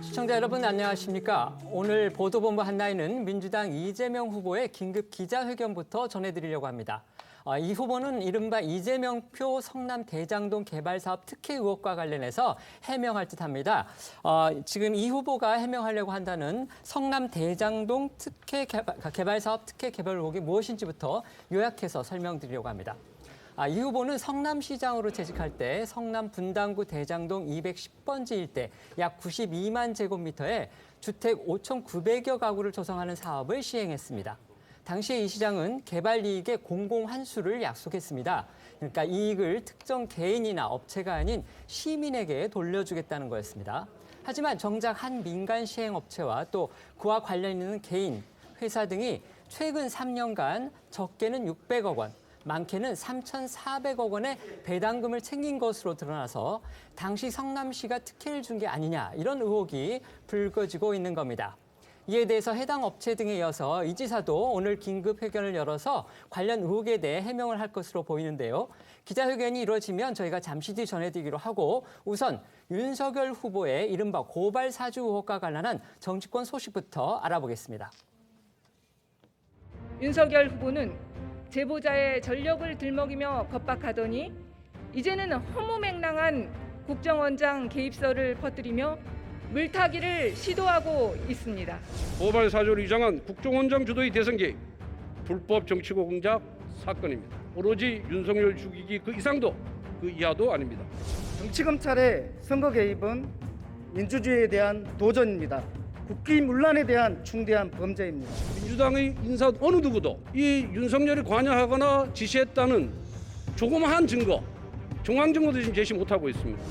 시청자 여러분 안녕하십니까? 오늘 보도본부 한나인은 민주당 이재명 후보의 긴급 기자회견부터 전해드리려고 합니다. 이 후보는 이른바 이재명표 성남 대장동 개발사업 특혜 의혹과 관련해서 해명할 듯합니다. 지금 이 후보가 해명하려고 한다는 성남 대장동 개발사업 특혜 개발 의혹이 무엇인지부터 요약해서 설명드리려고 합니다. 이 후보는 성남시장으로 재직할 때 성남 분당구 대장동 210번지 일대 약 92만 제곱미터의 주택 5,900여 가구를 조성하는 사업을 시행했습니다. 당시에 이 시장은 개발 이익의 공공환수를 약속했습니다. 그러니까 이익을 특정 개인이나 업체가 아닌 시민에게 돌려주겠다는 거였습니다. 하지만 정작 한 민간 시행업체와 또 그와 관련 있는 개인, 회사 등이 최근 3년간 적게는 600억 원, 많게는 3,400억 원의 배당금을 챙긴 것으로 드러나서 당시 성남시가 특혜를 준 게 아니냐 이런 의혹이 불거지고 있는 겁니다. 이에 대해서 해당 업체 등에 이어서 이 지사도 오늘 긴급 회견을 열어서 관련 의혹에 대해 해명을 할 것으로 보이는데요. 기자회견이 이루어지면 저희가 잠시 뒤 전해드리기로 하고 우선 윤석열 후보의 이른바 고발 사주 의혹과 관련한 정치권 소식부터 알아보겠습니다. 윤석열 후보는 제보자의 전력을 들먹이며 겁박하더니 이제는 허무맹랑한 국정원장 개입설을 퍼뜨리며 물타기를 시도하고 있습니다. 고발 사주를 위장한 국정원장 주도의 대선 개입, 불법 정치 공작 사건입니다. 오로지 윤석열 죽이기 그 이상도 그 이하도 아닙니다. 정치검찰의 선거 개입은 민주주의에 대한 도전입니다. 국기문란에 대한 중대한 범죄입니다. 민주당의 인사 어느 누구도 이 윤석열이 관여하거나 지시했다는 조그마한 증거, 정황 증거도 지금 제시 못하고 있습니다.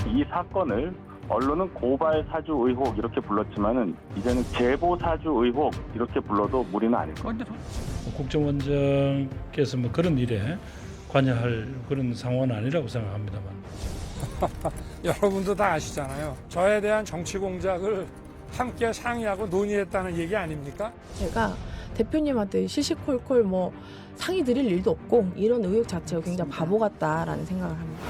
이 사건을 언론은 고발 사주 의혹 이렇게 불렀지만은 이제는 제보 사주 의혹 이렇게 불러도 무리는 아닐 겁니다. 국정원장께서 뭐 그런 일에 관여할 그런 상황은 아니라고 생각합니다만. 여러분도 다 아시잖아요. 저에 대한 정치 공작을 함께 상의하고 논의했다는 얘기 아닙니까? 제가 대표님한테 시시콜콜 뭐 상의 드릴 일도 없고 이런 의혹 자체가 굉장히 바보 같다라는 생각을 합니다.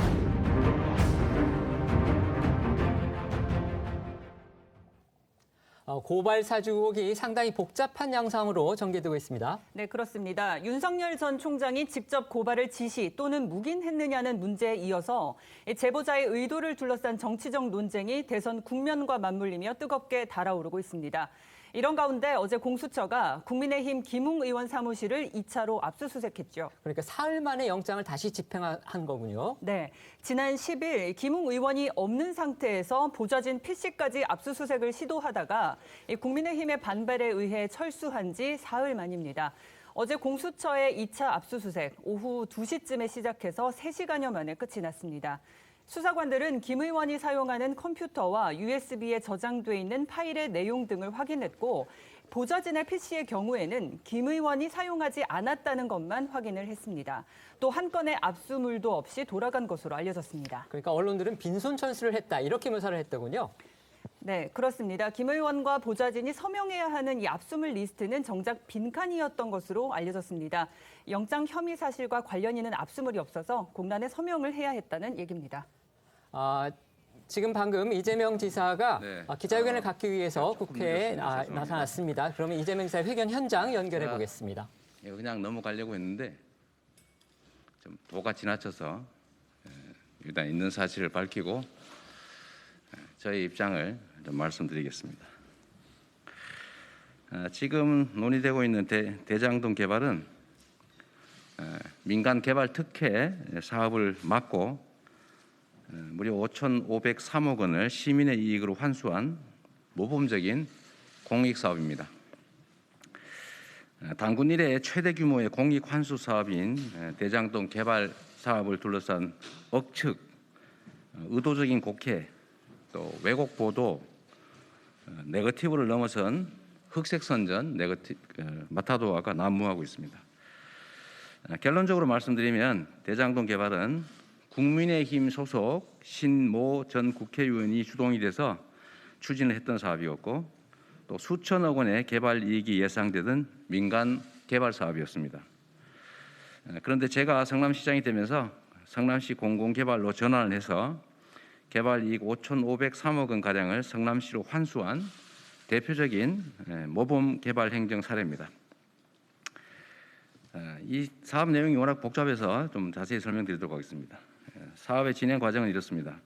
고발 사주 의혹이 상당히 복잡한 양상으로 전개되고 있습니다. 네, 그렇습니다. 윤석열 전 총장이 직접 고발을 지시 또는 묵인했느냐는 문제에 이어서 제보자의 의도를 둘러싼 정치적 논쟁이 대선 국면과 맞물리며 뜨겁게 달아오르고 있습니다. 이런 가운데 어제 공수처가 국민의힘 김웅 의원 사무실을 2차로 압수수색했죠. 그러니까 사흘 만에 영장을 다시 집행한 거군요. 네, 지난 10일 김웅 의원이 없는 상태에서 보좌진 PC까지 압수수색을 시도하다가 국민의힘의 반발에 의해 철수한 지 사흘 만입니다. 어제 공수처의 2차 압수수색 오후 2시쯤에 시작해서 3시간여 만에 끝이 났습니다. 수사관들은 김 의원이 사용하는 컴퓨터와 USB에 저장돼 있는 파일의 내용 등을 확인했고 보좌진의 PC의 경우에는 김 의원이 사용하지 않았다는 것만 확인을 했습니다. 또 한 건의 압수물도 없이 돌아간 것으로 알려졌습니다. 그러니까 언론들은 빈손 철수를 했다 이렇게 묘사를 했더군요. 네, 그렇습니다. 김 의원과 보좌진이 서명해야 하는 이 압수물 리스트는 정작 빈칸이었던 것으로 알려졌습니다. 영장 혐의 사실과 관련 있는 압수물이 없어서 공란에 서명을 해야 했다는 얘기입니다. 지금 방금 이재명 지사가 기자회견을 갖기 위해서 조금 국회에 늦었습니다. 나타났습니다. 그러면 이재명 지사의 회견 현장 연결해 보겠습니다. 그냥 넘어가려고 했는데 좀 도가 지나쳐서 일단 있는 사실을 밝히고 저희 입장을 좀 말씀드리겠습니다. 지금 논의되고 있는 대장동 개발은 민간 개발 특혜 사업을 막고 무려 5,503억 원을 시민의 이익으로 환수한 모범적인 공익 사업입니다. 당군 이래 최대 규모의 공익 환수 사업인 대장동 개발 사업을 둘러싼 억측, 의도적인 곡해, 또 왜곡 보도, 네거티브를 넘어선 흑색 선전, 마타도아가 난무하고 있습니다. 결론적으로 말씀드리면 대장동 개발은 국민의힘 소속 신모 전 국회의원이 주동이 돼서 추진을 했던 사업이었고 또 수천억 원의 개발 이익이 예상되던 민간 개발 사업이었습니다. 그런데 제가 성남시장이 되면서 성남시 공공개발로 전환을 해서 개발이익 5,503억 원 가량을 성남시로 환수한 대표적인 모범 개발 행정 사례입니다. 이 사업 내용이 워낙 복잡해서 좀 자세히 설명드리도록 하겠습니다. 사업의 진행 과정은 이렇습니다.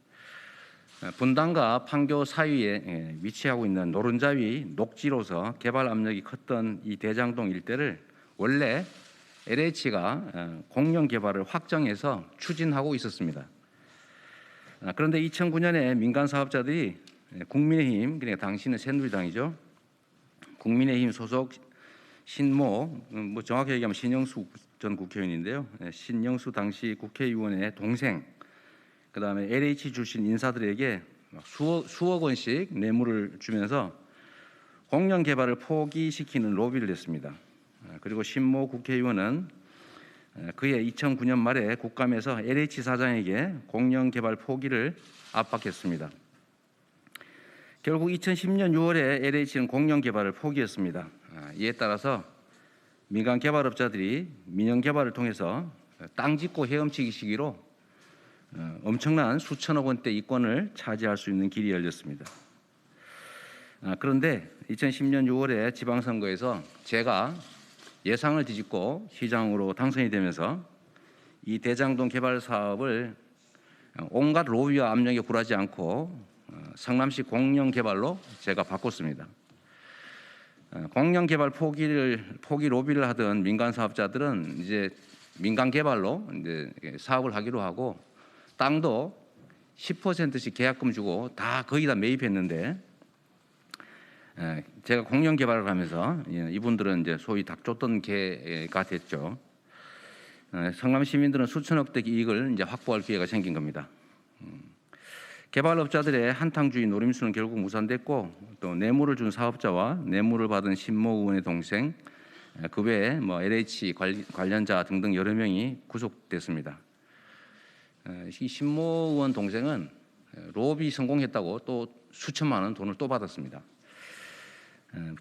분당과 판교 사이에 위치하고 있는 노른자위 녹지로서 개발 압력이 컸던 이 대장동 일대를 원래 LH가 공영 개발을 확정해서 추진하고 있었습니다. 그런데 2009년에 민간 사업자들이 국민의힘, 그러니까 당시는 새누리당이죠. 국민의힘 소속 신모, 뭐 정확히 얘기하면 신영수 전 국회의원인데요. 신영수 당시 국회의원의 동생, 그다음에 LH 출신 인사들에게 수억 원씩 뇌물을 주면서 공영 개발을 포기시키는 로비를 했습니다. 그리고 신모 국회의원은 그해 2009년 말에 국감에서 LH 사장에게 공영 개발 포기를 압박했습니다. 결국 2010년 6월에 LH는 공영 개발을 포기했습니다. 이에 따라서 민간 개발업자들이 민영 개발을 통해서 땅 짓고 헤엄치기 시기로 엄청난 수천억 원대 이권을 차지할 수 있는 길이 열렸습니다. 그런데 2010년 6월에 지방선거에서 제가 예상을 뒤집고 시장으로 당선이 되면서 이 대장동 개발 사업을 온갖 로비와 압력에 굴하지 않고 성남시 공영 개발로 제가 바꿨습니다. 공영 개발 포기 로비를 하던 민간 사업자들은 이제 민간 개발로 이제 사업을 하기로 하고 땅도 10%씩 계약금 주고 다 거의 다 매입했는데 제가 공영 개발을 하면서 이분들은 이제 소위 닭 쫓던 개가 됐죠. 성남 시민들은 수천억대 이익을 이제 확보할 기회가 생긴 겁니다. 개발업자들의 한탕주의 노림수는 결국 무산됐고 또 뇌물을 준 사업자와 뇌물을 받은 신모 의원의 동생 그 외에 뭐 LH 관련자 등등 여러 명이 구속됐습니다. 이 신모 의원 동생은 로비 성공했다고 또 수천만 원 돈을 또 받았습니다.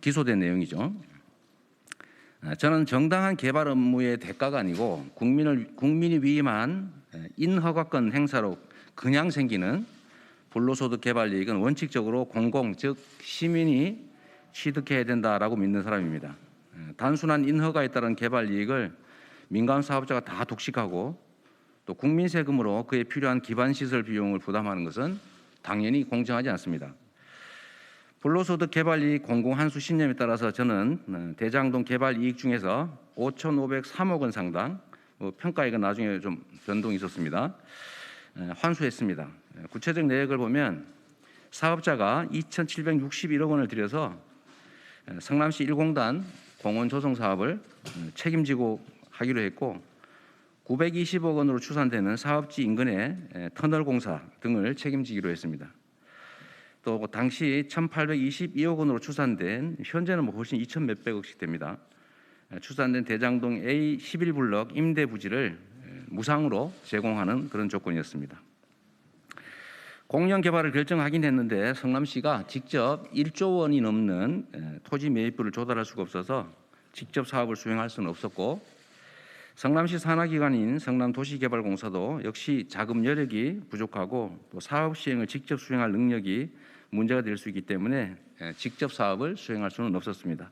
기소된 내용이죠. 저는 정당한 개발 업무의 대가가 아니고 국민이 위임한 인허가권 행사로 그냥 생기는 불로소득 개발 이익은 원칙적으로 공공, 즉 시민이 취득해야 된다라고 믿는 사람입니다. 단순한 인허가에 따른 개발 이익을 민간 사업자가 다 독식하고 또 국민 세금으로 그에 필요한 기반 시설 비용을 부담하는 것은 당연히 공정하지 않습니다. 불로소득 개발 이익 공공 환수 신념에 따라서 저는 대장동 개발 이익 중에서 5,503억 원 상당, 평가액은 나중에 좀 변동이 있었습니다. 환수했습니다. 구체적 내역을 보면 사업자가 2,761억 원을 들여서 성남시 1공단 공원 조성 사업을 책임지고 하기로 했고 920억 원으로 추산되는 사업지 인근의 터널 공사 등을 책임지기로 했습니다. 또 당시 1,822억 원으로 추산된 현재는 뭐 훨씬 2천 몇백억씩 됩니다. 추산된 대장동 A 11블럭 임대 부지를 무상으로 제공하는 그런 조건이었습니다. 공영 개발을 결정하긴 했는데 성남시가 직접 1조 원이 넘는 토지 매입부를 조달할 수가 없어서 직접 사업을 수행할 수는 없었고 성남시 산하기관인 성남도시개발공사도 역시 자금 여력이 부족하고 또 사업 시행을 직접 수행할 능력이 문제가 될 수 있기 때문에 직접 사업을 수행할 수는 없었습니다.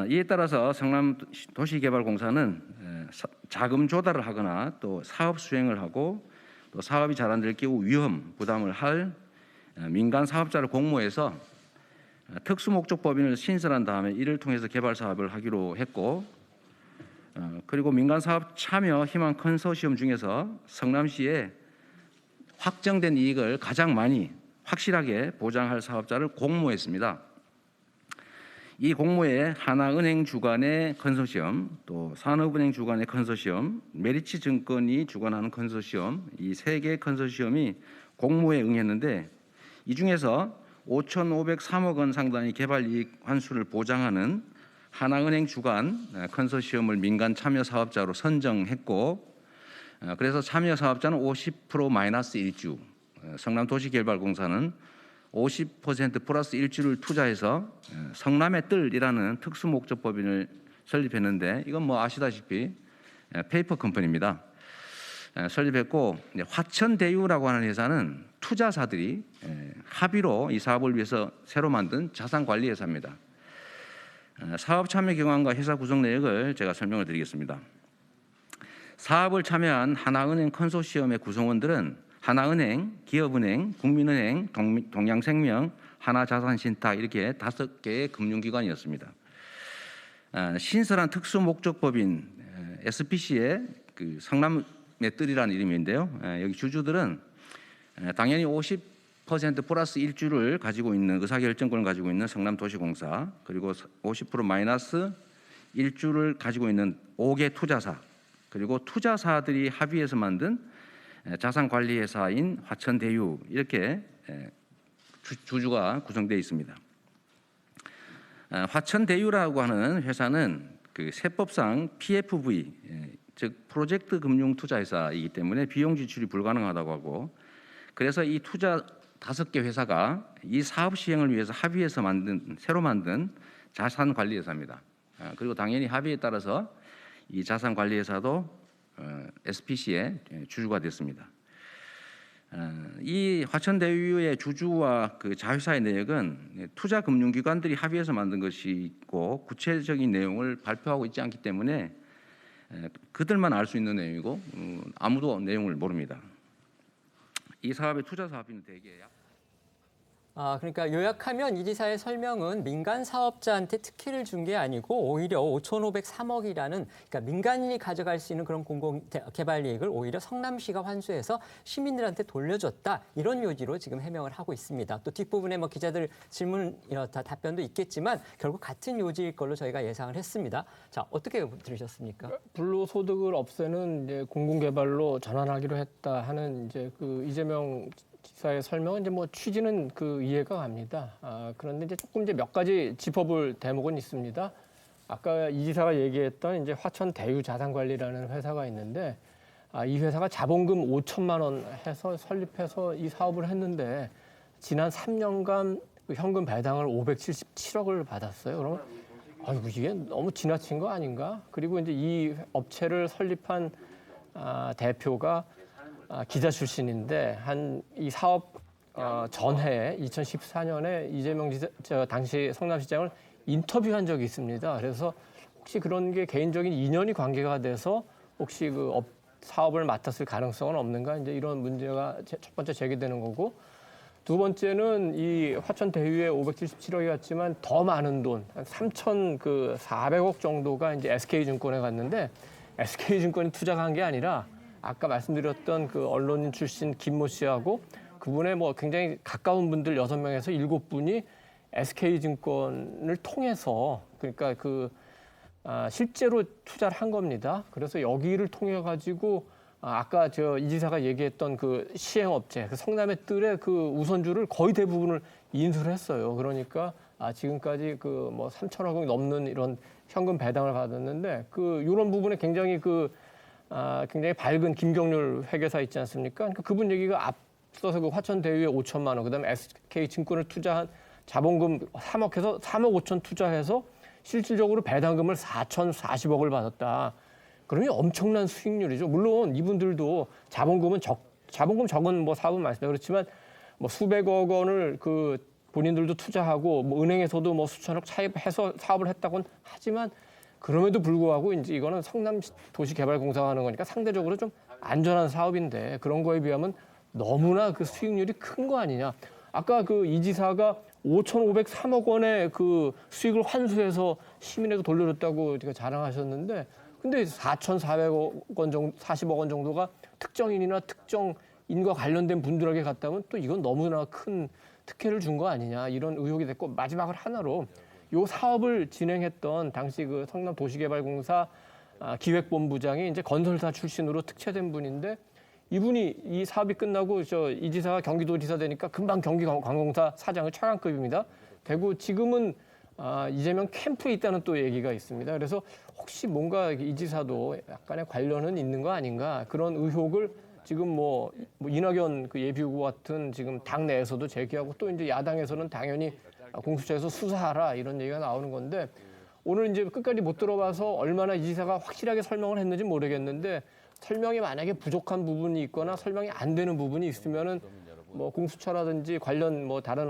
이에 따라서 성남도시개발공사는 자금 조달을 하거나 또 사업 수행을 하고 또 사업이 잘 안 될 경우 위험 부담을 할 민간 사업자를 공모해서 특수목적법인을 신설한 다음에 이를 통해서 개발 사업을 하기로 했고 그리고 민간 사업 참여 희망 컨소시엄 중에서 성남시에 확정된 이익을 가장 많이 확실하게 보장할 사업자를 공모했습니다. 이 공모에 하나은행 주관의 컨소시엄, 또 산업은행 주관의 컨소시엄, 메리츠 증권이 주관하는 컨소시엄 이 세 개의 컨소시엄이 공모에 응했는데 이 중에서 5,503억 원 상당의 개발 이익 환수를 보장하는 하나은행 주관 컨소시엄을 민간 참여 사업자로 선정했고 그래서 참여 사업자는 50% 마이너스 1주, 성남도시개발공사는 50% 플러스 1주를 투자해서 성남의 뜰이라는 특수목적법인을 설립했는데 이건 뭐 아시다시피 페이퍼 컴퍼니입니다. 설립했고 화천대유라고 하는 회사는 투자사들이 합의로 이 사업을 위해서 새로 만든 자산관리회사입니다. 사업 참여 경황과 회사 구성 내역을 제가 설명을 드리겠습니다. 사업을 참여한 하나은행 컨소시엄의 구성원들은 하나은행, 기업은행, 국민은행, 동양생명, 하나자산신탁 이렇게 5개의 금융기관이었습니다. 신설한 특수목적법인 SPC의 그 성남의 뜰이라는 이름인데요. 여기 주주들은 당연히 50% 플러스 1주를 가지고 있는 의사결정권을 가지고 있는 성남도시공사, 그리고 50% 마이너스 1주를 가지고 있는 5개 투자사, 그리고 투자사들이 합의해서 만든 자산관리회사인 화천대유, 이렇게 주주가 구성되어 있습니다. 화천대유라고 하는 회사는 그 세법상 PFV, 즉 프로젝트 금융 투자회사이기 때문에 비용 지출이 불가능하다고 하고, 그래서 이 투자 5개 회사가 이 사업 시행을 위해서 합의해서 새로 만든 자산관리회사입니다. 그리고 당연히 합의에 따라서 이 자산관리회사도 SPC의 주주가 됐습니다. 이 화천대유의 주주와 그 자회사의 내역은 투자금융기관들이 합의해서 만든 것이고 구체적인 내용을 발표하고 있지 않기 때문에 그들만 알 수 있는 내용이고 아무도 내용을 모릅니다. 이 사업의 투자 사업비는 대개 그러니까 요약하면 이 지사의 설명은 민간 사업자한테 특혜를 준 게 아니고 오히려 5,503억이라는, 그러니까 민간인이 가져갈 수 있는 그런 공공 개발 이익을 오히려 성남시가 환수해서 시민들한테 돌려줬다, 이런 요지로 지금 해명을 하고 있습니다. 또 뒷부분에 뭐 기자들 질문 답변도 있겠지만 결국 같은 요지일 걸로 저희가 예상을 했습니다. 자, 어떻게 들으셨습니까? 불로소득을 없애는 이제 공공개발로 전환하기로 했다 하는 이제 그 이재명 지사의 설명은 이제 뭐 취지는 그 이해가 갑니다. 그런데 이제 조금 이제 몇 가지 짚어볼 대목은 있습니다. 아까 이 지사가 얘기했던 이제 화천대유 자산관리라는 회사가 있는데, 이 회사가 자본금 5천만 원 해서 설립해서 이 사업을 했는데 지난 3년간 그 현금 배당을 577억을 받았어요. 그러면 아이고 이게 너무 지나친 거 아닌가? 그리고 이제 이 업체를 설립한 대표가 기자 출신인데 한 이 사업 전해에 2014년에 이재명 당시 성남시장을 인터뷰한 적이 있습니다. 그래서 혹시 그런 게 개인적인 인연이 관계가 돼서 혹시 그 사업을 맡았을 가능성은 없는가? 이제 이런 문제가 첫 번째 제기되는 거고, 두 번째는 이 화천대유에 577억이 갔지만 더 많은 돈, 한 3,400억 정도가 이제 SK증권에 갔는데, SK증권이 투자가 한 게 아니라 아까 말씀드렸던 그 언론인 출신 김모 씨하고 그분의 뭐 굉장히 가까운 분들 6명에서 7분이 SK증권을 통해서, 그러니까 실제로 투자를 한 겁니다. 그래서 여기를 통해 가지고 아까 이 지사가 얘기했던 그 시행업체, 그 성남의 뜰의 그 우선주를 거의 대부분을 인수를 했어요. 그러니까 지금까지 그 뭐 3천억이 넘는 이런 현금 배당을 받았는데, 이런 부분에 굉장히 굉장히 밝은 김경률 회계사 있지 않습니까? 그러니까 그분 얘기가 앞서서 그 화천대유에 5천만 원, 그다음에 SK증권을 투자한 자본금 3억해서 3억 5천 투자해서 실질적으로 배당금을 4,040억을 받았다. 그러면 엄청난 수익률이죠. 물론 이분들도 자본금 적은 뭐 사업은 많습니다. 그렇지만 뭐 수백억 원을 본인들도 투자하고 뭐 은행에서도 뭐 수천억 차입해서 사업을 했다고는 하지만, 그럼에도 불구하고 이제 이거는 성남도시개발공사가 하는 거니까 상대적으로 좀 안전한 사업인데 그런 거에 비하면 너무나 그 수익률이 큰 거 아니냐. 아까 이 지사가 5,503억 원의 그 수익을 환수해서 시민에게 돌려줬다고 자랑하셨는데, 근데 4,400억 원 정도, 40억 원 정도가 특정인이나 특정인과 관련된 분들에게 갔다면 또 이건 너무나 큰 특혜를 준 거 아니냐, 이런 의혹이 됐고, 마지막으로 하나로 요 사업을 진행했던 당시 그 성남도시개발공사 기획본부장이 이제 건설사 출신으로 특채된 분인데, 이분이 이 사업이 끝나고 이 지사가 경기도지사 되니까 금방 경기관공사 사장의 차관급입니다. 되고 지금은 이재명 캠프에 있다는 또 얘기가 있습니다. 그래서 혹시 뭔가 이 지사도 약간의 관련은 있는 거 아닌가, 그런 의혹을 지금 뭐 이낙연 그 예비후보 같은 지금 당 내에서도 제기하고, 또 이제 야당에서는 당연히 공수처에서 수사하라 이런 얘기가 나오는 건데, 오늘 이제 끝까지 못 들어봐서 얼마나 이 지사가 확실하게 설명을 했는지 모르겠는데 설명이 만약에 부족한 부분이 있거나 설명이 안 되는 부분이 있으면은 뭐 공수처라든지 관련 뭐 다른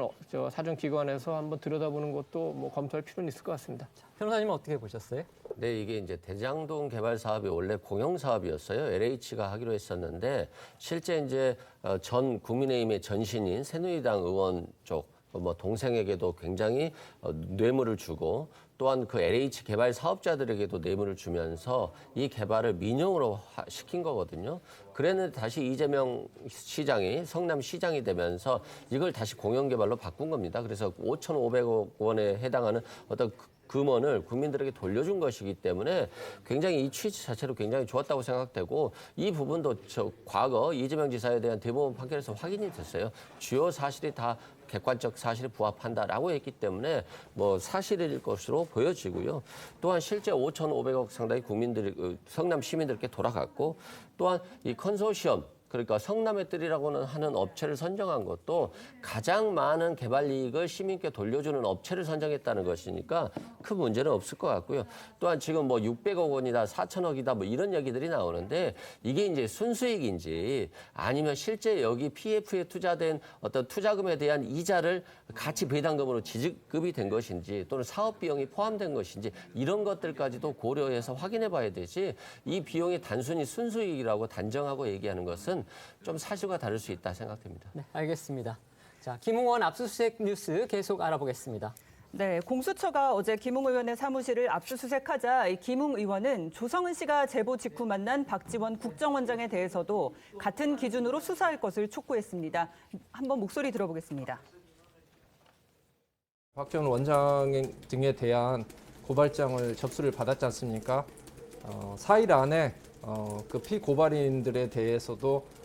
사정기관에서 한번 들여다보는 것도 뭐 검토할 필요는 있을 것 같습니다. 변호사님은 어떻게 보셨어요? 네, 이게 이제 대장동 개발 사업이 원래 공영 사업이었어요. LH가 하기로 했었는데 실제 이제 전 국민의힘의 전신인 새누리당 의원 쪽 뭐 동생에게도 굉장히 뇌물을 주고 또한 그 LH 개발 사업자들에게도 뇌물을 주면서 이 개발을 민영으로 시킨 거거든요. 그랬는데 다시 이재명 시장이 성남시장이 되면서 이걸 다시 공영개발로 바꾼 겁니다. 그래서 5,500억 원에 해당하는 어떤 금원을 국민들에게 돌려준 것이기 때문에 굉장히 이 취지 자체로 굉장히 좋았다고 생각되고 이 부분도 과거 이재명 지사에 대한 대법원 판결에서 확인이 됐어요. 주요 사실이 다 객관적 사실에 부합한다라고 했기 때문에 뭐 사실일 것으로 보여지고요. 또한 실제 5,500억 상당의 국민들이 성남 시민들께 돌아갔고 또한 이 컨소시엄 그러니까 성남의 뜰이라고는 하는 업체를 선정한 것도 가장 많은 개발 이익을 시민께 돌려주는 업체를 선정했다는 것이니까 큰 문제는 없을 것 같고요. 또한 지금 뭐 600억 원이다, 4천억이다 뭐 이런 얘기들이 나오는데 이게 이제 순수익인지 아니면 실제 여기 PF에 투자된 어떤 투자금에 대한 이자를 같이 배당금으로 지급이 된 것인지 또는 사업 비용이 포함된 것인지 이런 것들까지도 고려해서 확인해 봐야 되지 이 비용이 단순히 순수익이라고 단정하고 얘기하는 것은 좀 사실과 다를 수 있다 생각됩니다. 네, 알겠습니다. 자, 김웅원 압수수색 뉴스 계속 알아보겠습니다. 네, 공수처가 어제 김웅 의원의 사무실을 압수수색하자 김웅 의원은 조성은 씨가 제보 직후 만난 박지원 국정원장에 대해서도 같은 기준으로 수사할 것을 촉구했습니다. 한번 목소리 들어보겠습니다. 박지원 원장 등에 대한 고발장을 접수를 받았지 않습니까? 4일 안에 그 피고발인들에 대해서도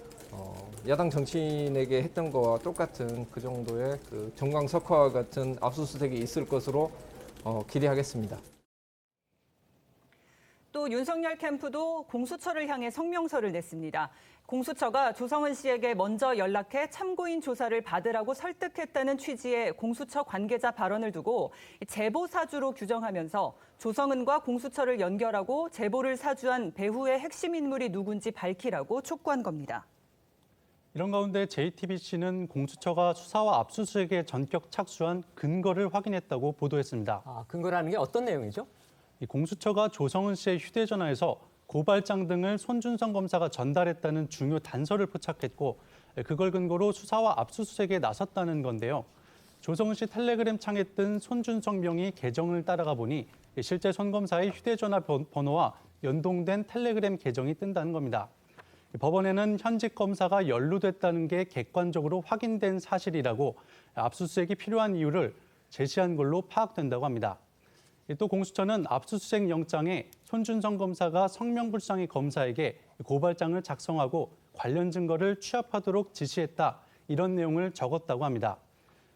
야당 정치인에게 했던 거와 똑같은 그 정도의 그 정광석화와 같은 압수수색이 있을 것으로 기대하겠습니다. 또 윤석열 캠프도 공수처를 향해 성명서를 냈습니다. 공수처가 조성은 씨에게 먼저 연락해 참고인 조사를 받으라고 설득했다는 취지의 공수처 관계자 발언을 두고 제보 사주로 규정하면서 조성은과 공수처를 연결하고 제보를 사주한 배후의 핵심 인물이 누군지 밝히라고 촉구한 겁니다. 이런 가운데 JTBC는 공수처가 수사와 압수수색에 전격 착수한 근거를 확인했다고 보도했습니다. 근거라는 게 어떤 내용이죠? 이 공수처가 조성은 씨의 휴대전화에서 고발장 등을 손준성 검사가 전달했다는 중요 단서를 포착했고 그걸 근거로 수사와 압수수색에 나섰다는 건데요. 조성은 씨 텔레그램 창에 뜬 손준성 명의 계정을 따라가 보니 실제 손 검사의 휴대전화 번호와 연동된 텔레그램 계정이 뜬다는 겁니다. 법원에는 현직 검사가 연루됐다는 게 객관적으로 확인된 사실이라고 압수수색이 필요한 이유를 제시한 걸로 파악된다고 합니다. 또 공수처는 압수수색 영장에 손준성 검사가 성명불상의 검사에게 고발장을 작성하고 관련 증거를 취합하도록 지시했다. 이런 내용을 적었다고 합니다.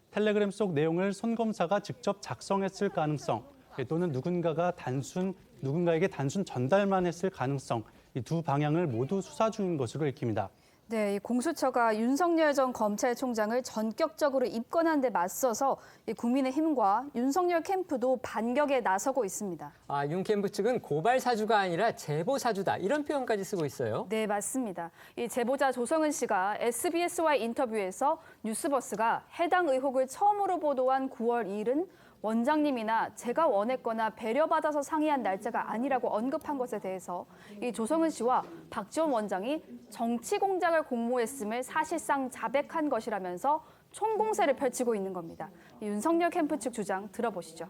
텔레그램 속 내용을 손 검사가 직접 작성했을 가능성 또는 누군가에게 단순 전달만 했을 가능성 이 두 방향을 모두 수사 중인 것으로 읽힙니다. 네, 공수처가 윤석열 전 검찰총장을 전격적으로 입건한 데 맞서서 국민의힘과 윤석열 캠프도 반격에 나서고 있습니다. 윤 캠프 측은 고발 사주가 아니라 제보 사주다 이런 표현까지 쓰고 있어요. 네, 맞습니다. 이 제보자 조성은 씨가 SBS와의 인터뷰에서 뉴스버스가 해당 의혹을 처음으로 보도한 9월 2일은 원장님이나 제가 원했거나 배려받아서 상의한 날짜가 아니라고 언급한 것에 대해서 이 조성은 씨와 박지원 원장이 정치 공작을 공모했음을 사실상 자백한 것이라면서 총공세를 펼치고 있는 겁니다. 윤석열 캠프 측 주장 들어보시죠.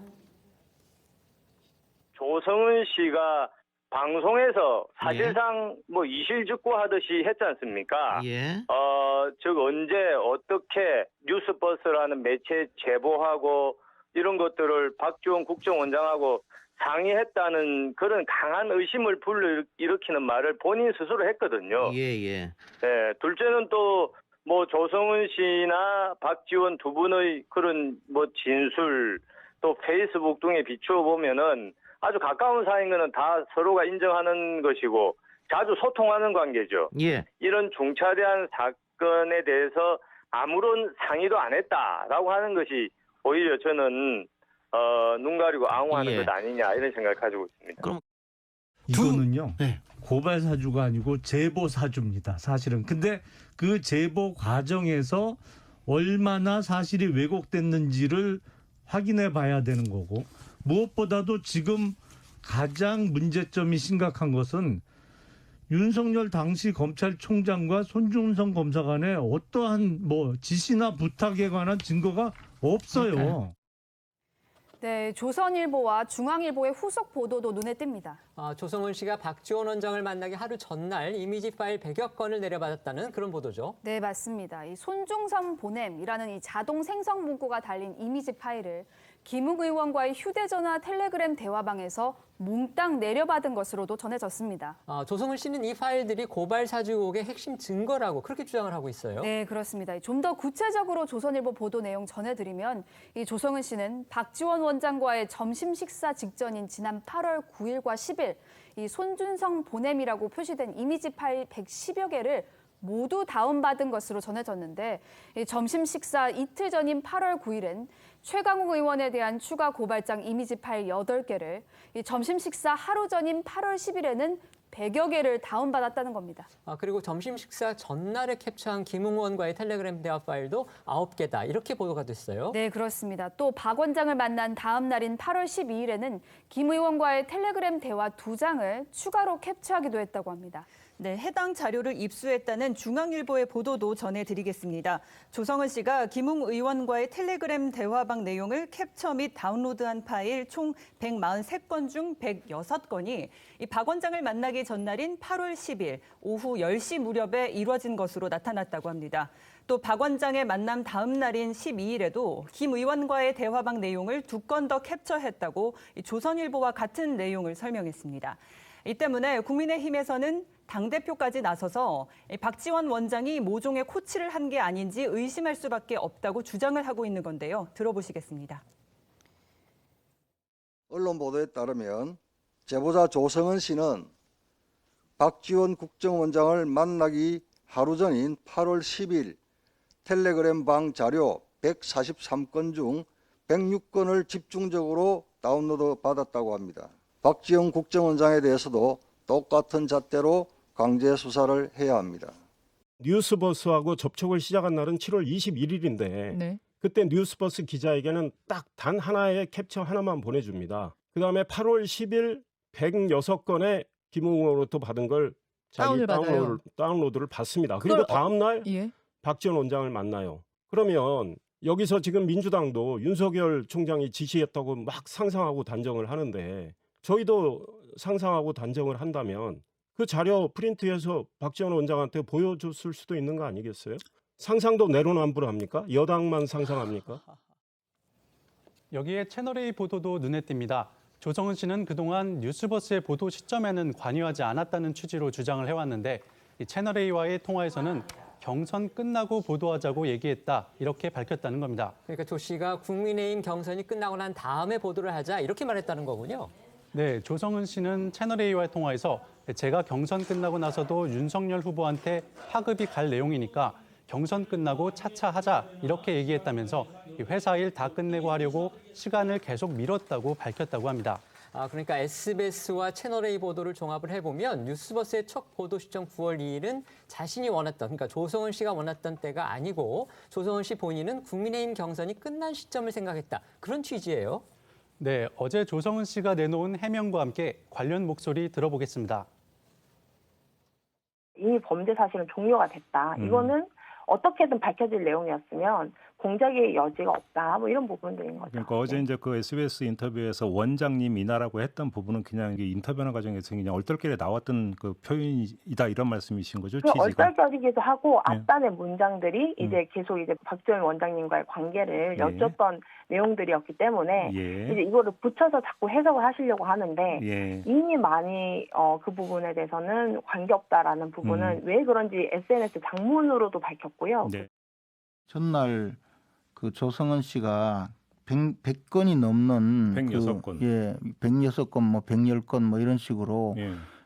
조성은 씨가 방송에서 사실상 뭐 이실직고 하듯이 했지 않습니까? 예. 즉 언제 어떻게 뉴스버스라는 매체에 제보하고 이런 것들을 박지원 국정원장하고 상의했다는 그런 강한 의심을 불러일으키는 말을 본인 스스로 했거든요. 예. 네, 둘째는 또 뭐 조성은 씨나 박지원 두 분의 그런 뭐 진술 또 페이스북 등에 비추어 보면은 아주 가까운 사이인 거는 다 서로가 인정하는 것이고 자주 소통하는 관계죠. 예. 이런 중차대한 사건에 대해서 아무런 상의도 안 했다라고 하는 것이 오히려 저는 눈 가리고 앙호하는 예. 것 아니냐 이런 생각을 가지고 있습니다. 그럼 이거는요. 고발 사주가 아니고 제보 사주입니다. 사실은. 근데 그 제보 과정에서 얼마나 사실이 왜곡됐는지를 확인해 봐야 되는 거고, 무엇보다도 지금 가장 문제점이 심각한 것은 윤석열 당시 검찰총장과 손준성 검사 간에 어떠한 지시나 부탁에 관한 증거가 없어요. 네, 조선일보와 중앙일보의 후속 보도도 눈에 띕니다. 조성은 씨가 박지원 원장을 만나기 하루 전날 이미지 파일 100여 건을 내려받았다는 그런 보도죠. 네, 맞습니다. 이 손중성 보냄이라는 이 자동 생성 문구가 달린 이미지 파일을 김웅 의원과의 휴대전화 텔레그램 대화방에서 몽땅 내려받은 것으로도 전해졌습니다. 조성은 씨는 이 파일들이 고발 사주 의혹의 핵심 증거라고 그렇게 주장을 하고 있어요. 네, 그렇습니다. 좀 더 구체적으로 조선일보 보도 내용 전해드리면 이 조성은 씨는 박지원 원장과의 점심 식사 직전인 지난 8월 9일과 10일 이 손준성 보냄이라고 표시된 이미지 파일 110여 개를 모두 다운받은 것으로 전해졌는데 이 점심 식사 이틀 전인 8월 9일엔 최강욱 의원에 대한 추가 고발장 이미지 파일 8개를 이 점심 식사 하루 전인 8월 10일에는 100여 개를 다운받았다는 겁니다. 그리고 점심 식사 전날에 캡처한 김웅 의원과의 텔레그램 대화 파일도 9개다. 이렇게 보도가 됐어요. 네, 그렇습니다. 또 박 원장을 만난 다음 날인 8월 12일에는 김 의원과의 텔레그램 대화 2장을 추가로 캡처하기도 했다고 합니다. 네, 해당 자료를 입수했다는 중앙일보의 보도도 전해드리겠습니다. 조성은 씨가 김웅 의원과의 텔레그램 대화방 내용을 캡처 및 다운로드한 파일 총 143건 중 106건이 이 박 원장을 만나기 전날인 8월 10일 오후 10시 무렵에 이뤄진 것으로 나타났다고 합니다. 또 박 원장의 만남 다음 날인 12일에도 김 의원과의 대화방 내용을 2건 더 캡처했다고 조선일보와 같은 내용을 설명했습니다. 이 때문에 국민의힘에서는 당대표까지 나서서 박지원 원장이 모종의 코치를 한 게 아닌지 의심할 수밖에 없다고 주장을 하고 있는 건데요. 들어보시겠습니다. 언론 보도에 따르면 제보자 조성은 씨는 박지원 국정원장을 만나기 하루 전인 8월 10일 텔레그램 방 자료 143건 중 106건을 집중적으로 다운로드 받았다고 합니다. 박지원 국정원장에 대해서도 똑같은 잣대로 강제 수사를 해야 합니다. 뉴스버스하고 접촉을 시작한 날은 7월 21일인데 네. 그때 뉴스버스 기자에게는 딱 단 하나의 캡처 하나만 보내줍니다. 그다음에 8월 10일 106건의 김웅 의원으로부터 받은 걸 자기 다운로드를 받습니다. 그리고 다음 날 박지원 원장을 만나요. 그러면 여기서 지금 민주당도 윤석열 총장이 지시했다고 막 상상하고 단정을 하는데 저희도 상상하고 단정을 한다면 그 자료 프린트해서 박지원 원장한테 보여줬을 수도 있는 거 아니겠어요? 상상도 내로남불합니까? 여당만 상상합니까? 여기에 채널A 보도도 눈에 띕니다. 조성은 씨는 그동안 뉴스버스의 보도 시점에는 관여하지 않았다는 취지로 주장을 해왔는데 이 채널A와의 통화에서는 경선 끝나고 보도하자고 얘기했다 이렇게 밝혔다는 겁니다. 그러니까 조 씨가 국민의힘 경선이 끝나고 난 다음에 보도를 하자 이렇게 말했다는 거군요. 네, 조성은 씨는 채널A와의 통화에서 제가 경선 끝나고 나서도 윤석열 후보한테 파급이 갈 내용이니까 경선 끝나고 차차 하자 이렇게 얘기했다면서 회사 일 다 끝내고 하려고 시간을 계속 미뤘다고 밝혔다고 합니다. 그러니까 SBS와 채널A 보도를 종합을 해보면 뉴스버스의 첫 보도 시점 9월 2일은 자신이 원했던, 그러니까 조성은 씨가 원했던 때가 아니고 조성은 씨 본인은 국민의힘 경선이 끝난 시점을 생각했다. 그런 취지예요. 네, 어제 조성은 씨가 내놓은 해명과 함께 관련 목소리 들어보겠습니다. 이미 범죄 사실은 종료가 됐다. 이거는 어떻게든 밝혀질 내용이었으면 공작의 여지가 없다. 뭐 이런 부분들인 거죠. 그러니까 어제 이제 그 SBS 인터뷰에서 원장님 이나라고 했던 부분은 그냥 이게 인터뷰하는 과정에서 그냥 얼떨결에 나왔던 그 표현이다 이런 말씀이신 거죠? 그 얼떨결이기도 하고 앞단의 문장들이 이제 계속 이제 박지원 원장님과의 관계를 여쭸던 내용들이었기 때문에 이제 이거를 붙여서 자꾸 해석을 하시려고 하는데 이미 많이 그 부분에 대해서는 관계없다라는 부분은 왜 그런지 SNS 장문으로도 밝혔고요. 전날 그 조성은 씨가 100건이 넘는 106건. 106건 뭐 110건 뭐 이런 식으로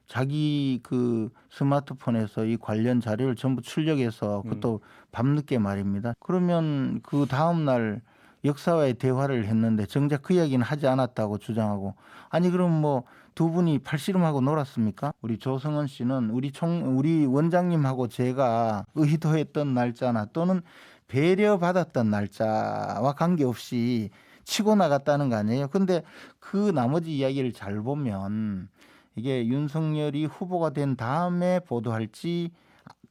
자기 그 스마트폰에서 이 관련 자료를 전부 출력해서 그것도 밤늦게 말입니다. 그러면 그 다음 날 역사와의 대화를 했는데 정작 그 이야기는 하지 않았다고 주장하고 아니 그럼 뭐 두 분이 팔씨름하고 놀았습니까? 우리 조성은 씨는 우리 원장님하고 제가 의도했던 날짜나 또는 배려받았던 날짜와 관계없이 치고 나갔다는 거 아니에요? 근데 그 나머지 이야기를 잘 보면 이게 윤석열이 후보가 된 다음에 보도할지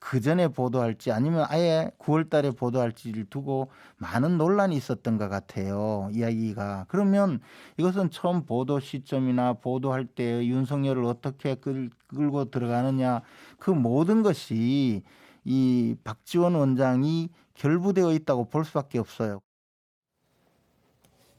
그 전에 보도할지 아니면 아예 9월 달에 보도할지를 두고 많은 논란이 있었던 것 같아요. 이야기가. 그러면 이것은 처음 보도 시점이나 보도할 때 윤석열을 어떻게 끌고 들어가느냐 그 모든 것이 이 박지원 원장이 결부되어 있다고 볼 수밖에 없어요.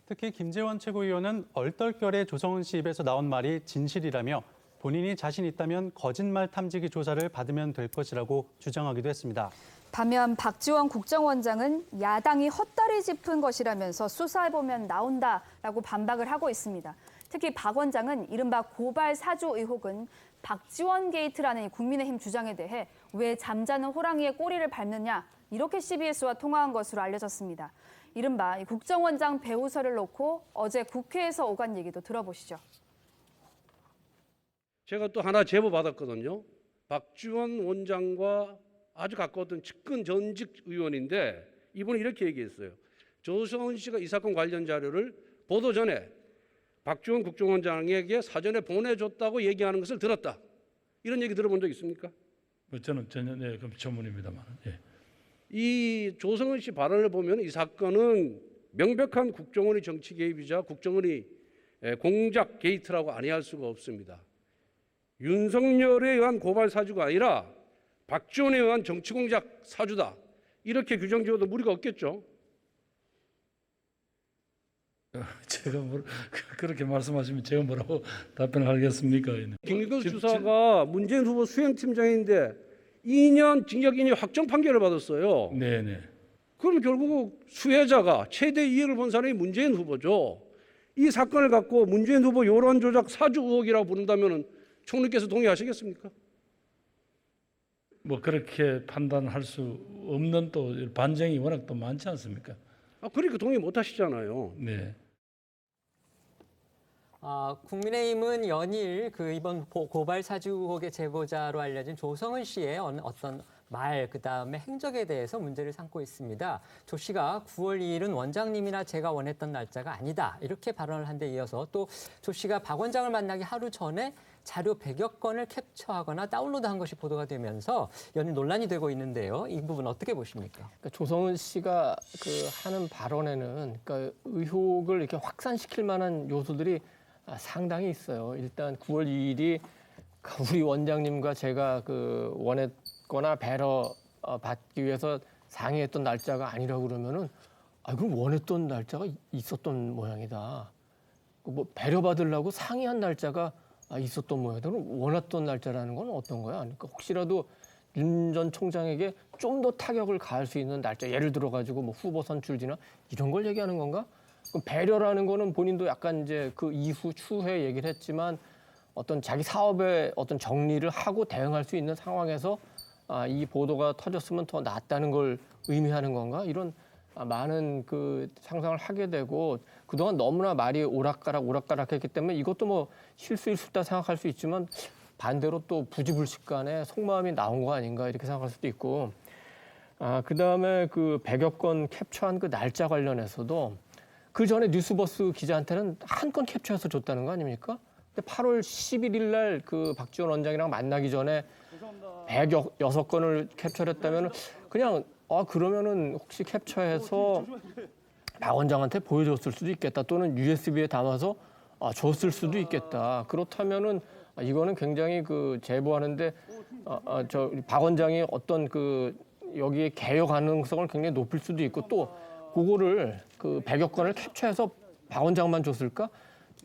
특히 김재원 최고위원은 얼떨결에 조성은 씨 입에서 나온 말이 진실이라며 본인이 자신 있다면 거짓말 탐지기 조사를 받으면 될 것이라고 주장하기도 했습니다. 반면 박지원 국정원장은 야당이 헛다리 짚은 것이라면서 수사해보면 나온다라고 반박을 하고 있습니다. 특히 박 원장은 이른바 고발 사주 의혹은 박지원 게이트라는 국민의힘 주장에 대해 왜 잠자는 호랑이의 꼬리를 밟느냐 이렇게 CBS와 통화한 것으로 알려졌습니다. 이른바 국정원장 배우설을 놓고 어제 국회에서 오간 얘기도 들어보시죠. 제가 또 하나 제보 받았거든요. 박지원 원장과 아주 가까웠던 측근 전직 의원인데 이분이 이렇게 얘기했어요. 조성은 씨가 이 사건 관련 자료를 보도 전에 박지원 국정원장에게 사전에 보내줬다고 얘기하는 것을 들었다. 이런 얘기 들어본 적 있습니까? 저는 전혀 그럼 전문입니다만. 예. 이 조성은 씨 발언을 보면 이 사건은 명백한 국정원의 정치 개입이자 국정원의 공작 게이트라고 아니할 수가 없습니다. 윤석열에 의한 고발 사주가 아니라 박지원에 의한 정치 공작 사주다. 이렇게 규정 지어도 무리가 없겠죠. 제가 그렇게 말씀하시면 제가 뭐라고 답변을 하겠습니까? 김기덕 주사가 문재인 후보 수행팀장인데 2년 징역인이 확정 판결을 받았어요. 네네. 그럼 결국 수혜자가 최대 이익을 본 사람이 문재인 후보죠. 이 사건을 갖고 문재인 후보 여론 조작 사주 의혹이라고 부른다면은 총리께서 동의하시겠습니까? 뭐 그렇게 판단할 수 없는 또 반증이 워낙 또 많지 않습니까? 그러니까 동의 못 하시잖아요. 네. 국민의힘은 연일 이번 고발 사주 의혹의 제보자로 알려진 조성은 씨의 어떤 말, 그다음에 행적에 대해서 문제를 삼고 있습니다. 조 씨가 9월 2일은 원장님이나 제가 원했던 날짜가 아니다. 이렇게 발언을 한 데 이어서 또 조 씨가 박 원장을 만나기 하루 전에 자료 100여 건을 캡처하거나 다운로드한 것이 보도가 되면서 연일 논란이 되고 있는데요. 이 부분 어떻게 보십니까? 그러니까 조성은 씨가 하는 발언에는 의혹을 이렇게 확산시킬 만한 요소들이 상당히 있어요. 일단 9월 2일이 우리 원장님과 제가 원했거나 배려 받기 위해서 상의했던 날짜가 아니라고 그러면은 그럼 원했던 날짜가 있었던 모양이다. 뭐 배려받으려고 상의한 날짜가 있었던 모양이다. 그럼 원했던 날짜라는 건 어떤 거야? 그러니까 혹시라도 윤 전 총장에게 좀 더 타격을 가할 수 있는 날짜, 예를 들어 가지고 뭐 후보 선출지나 이런 걸 얘기하는 건가? 그럼 배려라는 거는 본인도 약간 이제 그 이후 추후에 얘기를 했지만 어떤 자기 사업의 어떤 정리를 하고 대응할 수 있는 상황에서 이 보도가 터졌으면 더 낫다는 걸 의미하는 건가? 이런 많은 상상을 하게 되고 그동안 너무나 말이 오락가락했기 때문에 이것도 뭐 실수일 수 있다 생각할 수 있지만 반대로 또 부지불식간에 속마음이 나온 거 아닌가 이렇게 생각할 수도 있고 그다음에 100여 건 캡처한 그 날짜 관련해서도 그 전에 뉴스버스 기자한테는 한 건 캡처해서 줬다는 거 아닙니까? 근데 8월 11일 날 박지원 원장이랑 만나기 전에 106건을 캡처했다면 그냥 그러면은 혹시 캡처해서 박 원장한테 보여줬을 수도 있겠다. 또는 USB에 담아서 줬을 수도 있겠다. 그렇다면은 이거는 굉장히 제보하는데 박 원장이 어떤 여기에 개요 가능성을 굉장히 높일 수도 있고 또 그거를 100여 건을 캡처해서 박 원장만 줬을까?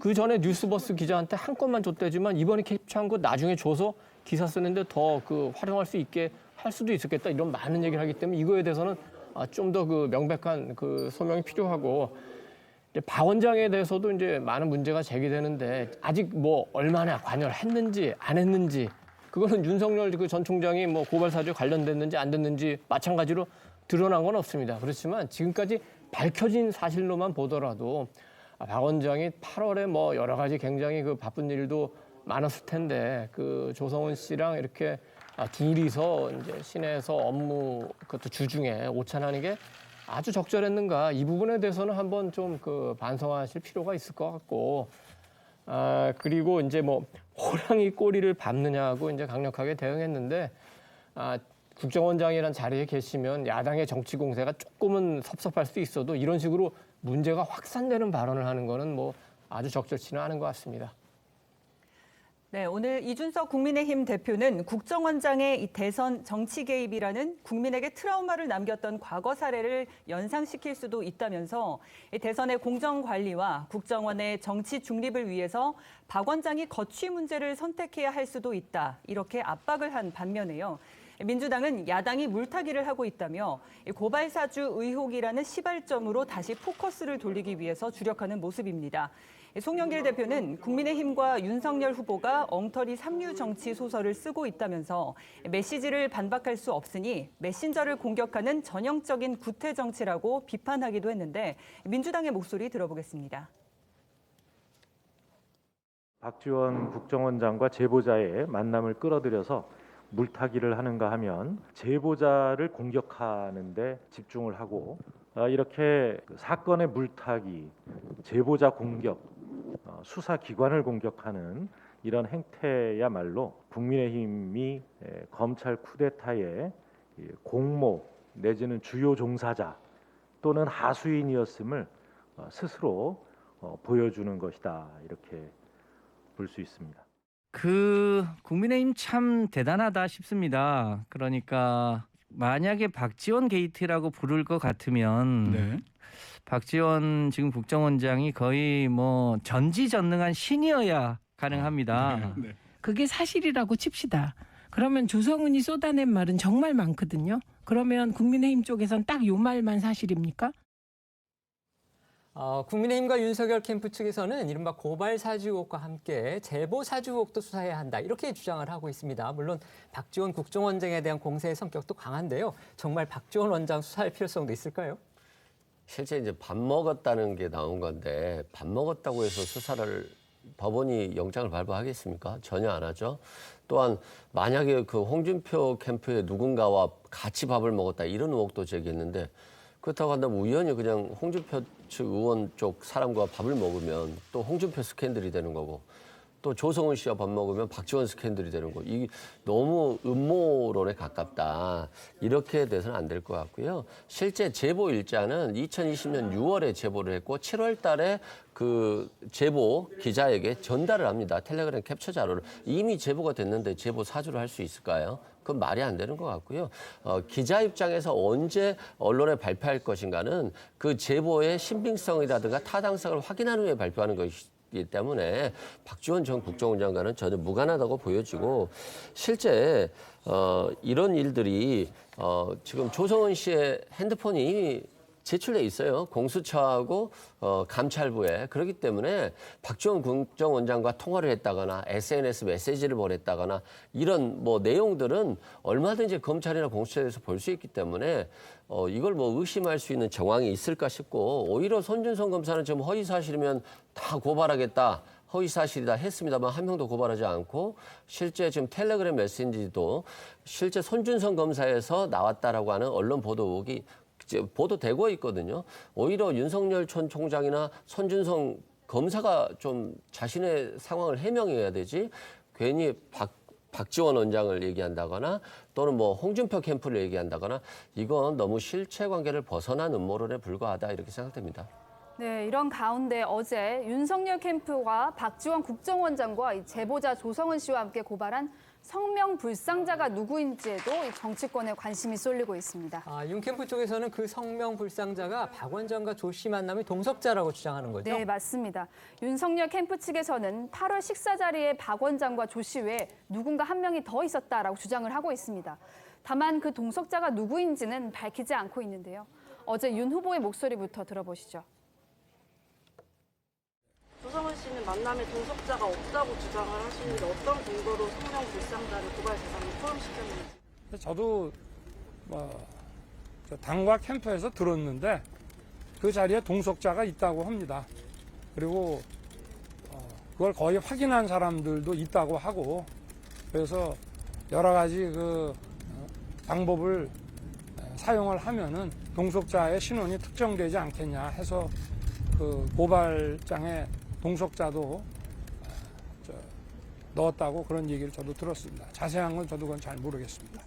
그 전에 뉴스버스 기자한테 한 건만 줬대지만 이번에 캡처한 거 나중에 줘서 기사 쓰는데 더 활용할 수 있게 할 수도 있었겠다. 이런 많은 얘기를 하기 때문에 이거에 대해서는 좀 더 명백한 소명이 필요하고 박 원장에 대해서도 이제 많은 문제가 제기되는데 아직 뭐 얼마나 관여를 했는지 안 했는지 그거는 윤석열 전 총장이 뭐 고발 사주에 관련됐는지 안 됐는지 마찬가지로 드러난 건 없습니다. 그렇지만 지금까지 밝혀진 사실로만 보더라도 박 원장이 8월에 뭐 여러 가지 굉장히 그 바쁜 일도 많았을 텐데 그 조성은 씨랑 이렇게 둘이서 이제 시내에서 업무 그것도 주중에 오찬하는 게 아주 적절했는가 이 부분에 대해서는 한번 좀 그 반성하실 필요가 있을 것 같고 그리고 이제 뭐 호랑이 꼬리를 밟느냐고 이제 강력하게 대응했는데 국정원장이라는 자리에 계시면 야당의 정치 공세가 조금은 섭섭할 수 있어도 이런 식으로 문제가 확산되는 발언을 하는 거는 뭐 아주 적절치는 않은 것 같습니다. 네, 오늘 이준석 국민의힘 대표는 국정원장의 이 대선 정치 개입이라는 국민에게 트라우마를 남겼던 과거 사례를 연상시킬 수도 있다면서 이 대선의 공정 관리와 국정원의 정치 중립을 위해서 박 원장이 거취 문제를 선택해야 할 수도 있다. 이렇게 압박을 한 반면에요. 민주당은 야당이 물타기를 하고 있다며 고발 사주 의혹이라는 시발점으로 다시 포커스를 돌리기 위해서 주력하는 모습입니다. 송영길 대표는 국민의힘과 윤석열 후보가 엉터리 삼류 정치 소설을 쓰고 있다면서 메시지를 반박할 수 없으니 메신저를 공격하는 전형적인 구태 정치라고 비판하기도 했는데 민주당의 목소리 들어보겠습니다. 박지원 국정원장과 제보자의 만남을 끌어들여서 물타기를 하는가 하면 제보자를 공격하는 데 집중을 하고 이렇게 사건의 물타기, 제보자 공격, 수사기관을 공격하는 이런 행태야말로 국민의힘이 검찰 쿠데타의 공모 내지는 주요 종사자 또는 하수인이었음을 스스로 보여주는 것이다 이렇게 볼 수 있습니다. 국민의힘 참 대단하다 싶습니다. 그러니까 만약에 박지원 게이트라고 부를 것 같으면 박지원 지금 국정원장이 거의 뭐 전지전능한 신이어야 가능합니다. 그게 사실이라고 칩시다. 그러면 조성은이 쏟아낸 말은 정말 많거든요. 그러면 국민의힘 쪽에선 딱 요 말만 사실입니까? 국민의힘과 윤석열 캠프 측에서는 이른바 고발 사주 의혹과 함께 제보 사주 의혹도 수사해야 한다 이렇게 주장을 하고 있습니다. 물론 박지원 국정원장에 대한 공세의 성격도 강한데요. 정말 박지원 원장 수사할 필요성도 있을까요? 실제 이제 밥 먹었다는 게 나온 건데 밥 먹었다고 해서 수사를 법원이 영장을 발부하겠습니까? 전혀 안 하죠. 또한 만약에 그 홍준표 캠프의 누군가와 같이 밥을 먹었다 이런 의혹도 제기했는데 그렇다고 한다면 우연히 그냥 홍준표 측 의원 쪽 사람과 밥을 먹으면 또 홍준표 스캔들이 되는 거고 또 조성은 씨와 밥 먹으면 박지원 스캔들이 되는 거고 이게 너무 음모론에 가깝다. 이렇게 돼서는 안 될 것 같고요. 실제 제보 일자는 2020년 6월에 제보를 했고 7월 달에 그 제보 기자에게 전달을 합니다. 텔레그램 캡처 자료를. 이미 제보가 됐는데 제보 사주를 할 수 있을까요? 그건 말이 안 되는 것 같고요. 기자 입장에서 언제 언론에 발표할 것인가는 그 제보의 신빙성이라든가 타당성을 확인한 후에 발표하는 것이기 때문에 박지원 전 국정원장과는 전혀 무관하다고 보여지고 실제 이런 일들이 지금 조성은 씨의 핸드폰이 이미 제출돼 있어요. 공수처하고 감찰부에. 그렇기 때문에 박지원 국정원장과 통화를 했다거나 SNS 메시지를 보냈다거나 이런 뭐 내용들은 얼마든지 검찰이나 공수처에서 볼 수 있기 때문에 이걸 뭐 의심할 수 있는 정황이 있을까 싶고 오히려 손준성 검사는 지금 허위 사실이면 다 고발하겠다. 허위 사실이다 했습니다만 한 명도 고발하지 않고 실제 지금 텔레그램 메시지도 실제 손준성 검사에서 나왔다라고 하는 언론 보도 의혹이 보도되고 있거든요. 오히려 윤석열 전 총장이나 손준성 검사가 좀 자신의 상황을 해명해야 되지 괜히 박지원 원장을 얘기한다거나 또는 뭐 홍준표 캠프를 얘기한다거나 이건 너무 실체관계를 벗어난 음모론에 불과하다 이렇게 생각됩니다. 네, 이런 가운데 어제 윤석열 캠프와 박지원 국정원장과 이 제보자 조성은 씨와 함께 고발한 성명 불상자가 누구인지에도 이 정치권에 관심이 쏠리고 있습니다. 윤 캠프 쪽에서는 그 성명 불상자가 박 원장과 조 씨 만남의 동석자라고 주장하는 거죠? 네, 맞습니다. 윤석열 캠프 측에서는 8월 식사 자리에 박 원장과 조 씨 외에 누군가 한 명이 더 있었다라고 주장을 하고 있습니다. 다만 그 동석자가 누구인지는 밝히지 않고 있는데요. 어제 윤 후보의 목소리부터 들어보시죠. 조성은 씨는 만남에 동석자가 없다고 주장을 하시는데 어떤 근거로 성명 불상자를 고발 대상에 포함시켰는지. 저도 당과 캠프에서 들었는데 그 자리에 동석자가 있다고 합니다. 그리고 그걸 거의 확인한 사람들도 있다고 하고, 그래서 여러 가지 그 방법을 사용을 하면은 동석자의 신원이 특정되지 않겠냐 해서 그 고발장에 동석자도 넣었다고 그런 얘기를 저도 들었습니다. 자세한 건 저도 그건 잘 모르겠습니다.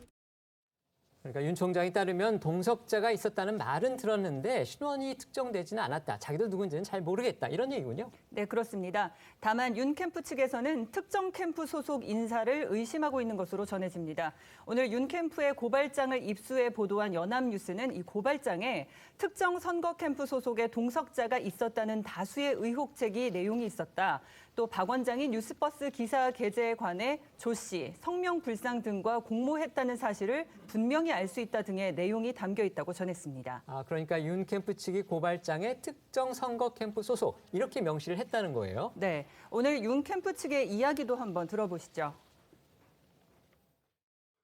그러니까 윤 총장이 따르면 동석자가 있었다는 말은 들었는데 신원이 특정되지는 않았다. 자기도 누군지는 잘 모르겠다. 이런 얘기군요. 네, 그렇습니다. 다만 윤 캠프 측에서는 특정 캠프 소속 인사를 의심하고 있는 것으로 전해집니다. 오늘 윤 캠프의 고발장을 입수해 보도한 연합뉴스는 이 고발장에 특정 선거 캠프 소속의 동석자가 있었다는 다수의 의혹제기 내용이 있었다. 또 박 원장이 뉴스버스 기사 게재에 관해 조 씨, 성명 불상 등과 공모했다는 사실을 분명히 알 수 있다 등의 내용이 담겨 있다고 전했습니다. 그러니까 윤 캠프 측이 고발장에 특정 선거 캠프 소속 이렇게 명시를 했다는 거예요. 네, 오늘 윤 캠프 측의 이야기도 한번 들어보시죠.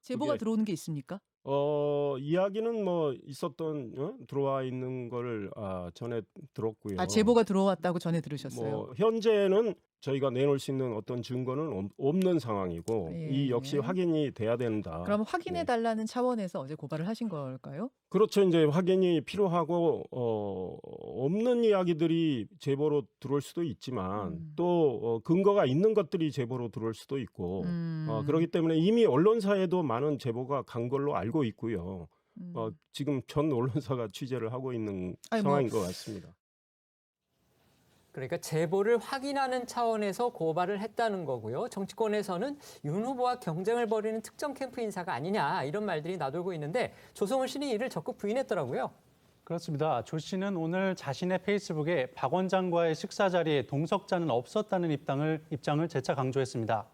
제보가 들어오는 게 있습니까? 이야기는 뭐 있었던 들어와 있는 거를 전에 들었고요. 제보가 들어왔다고 전에 들으셨어요? 뭐 현재는 저희가 내놓을 수 있는 어떤 증거는 없는 상황이고 이 역시 확인이 돼야 된다. 그럼 확인해 달라는 차원에서 어제 고발을 하신 걸까요? 그렇죠. 이제 확인이 필요하고 없는 이야기들이 제보로 들어올 수도 있지만 또 근거가 있는 것들이 제보로 들어올 수도 있고 그렇기 때문에 이미 언론사에도 많은 제보가 간 걸로 알고 있고요. 지금 전 언론사가 취재를 하고 있는 상황인 것 같습니다. 그러니까 제보를 확인하는 차원에서 고발을 했다는 거고요. 정치권에서는 윤 후보와 경쟁을 벌이는 특정 캠프 인사가 아니냐 이런 말들이 나돌고 있는데 조성은 씨는 이를 적극 부인했더라고요. 그렇습니다. 조 씨는 오늘 자신의 페이스북에 박 원장과의 식사 자리에 동석자는 없었다는 입장을 재차 강조했습니다.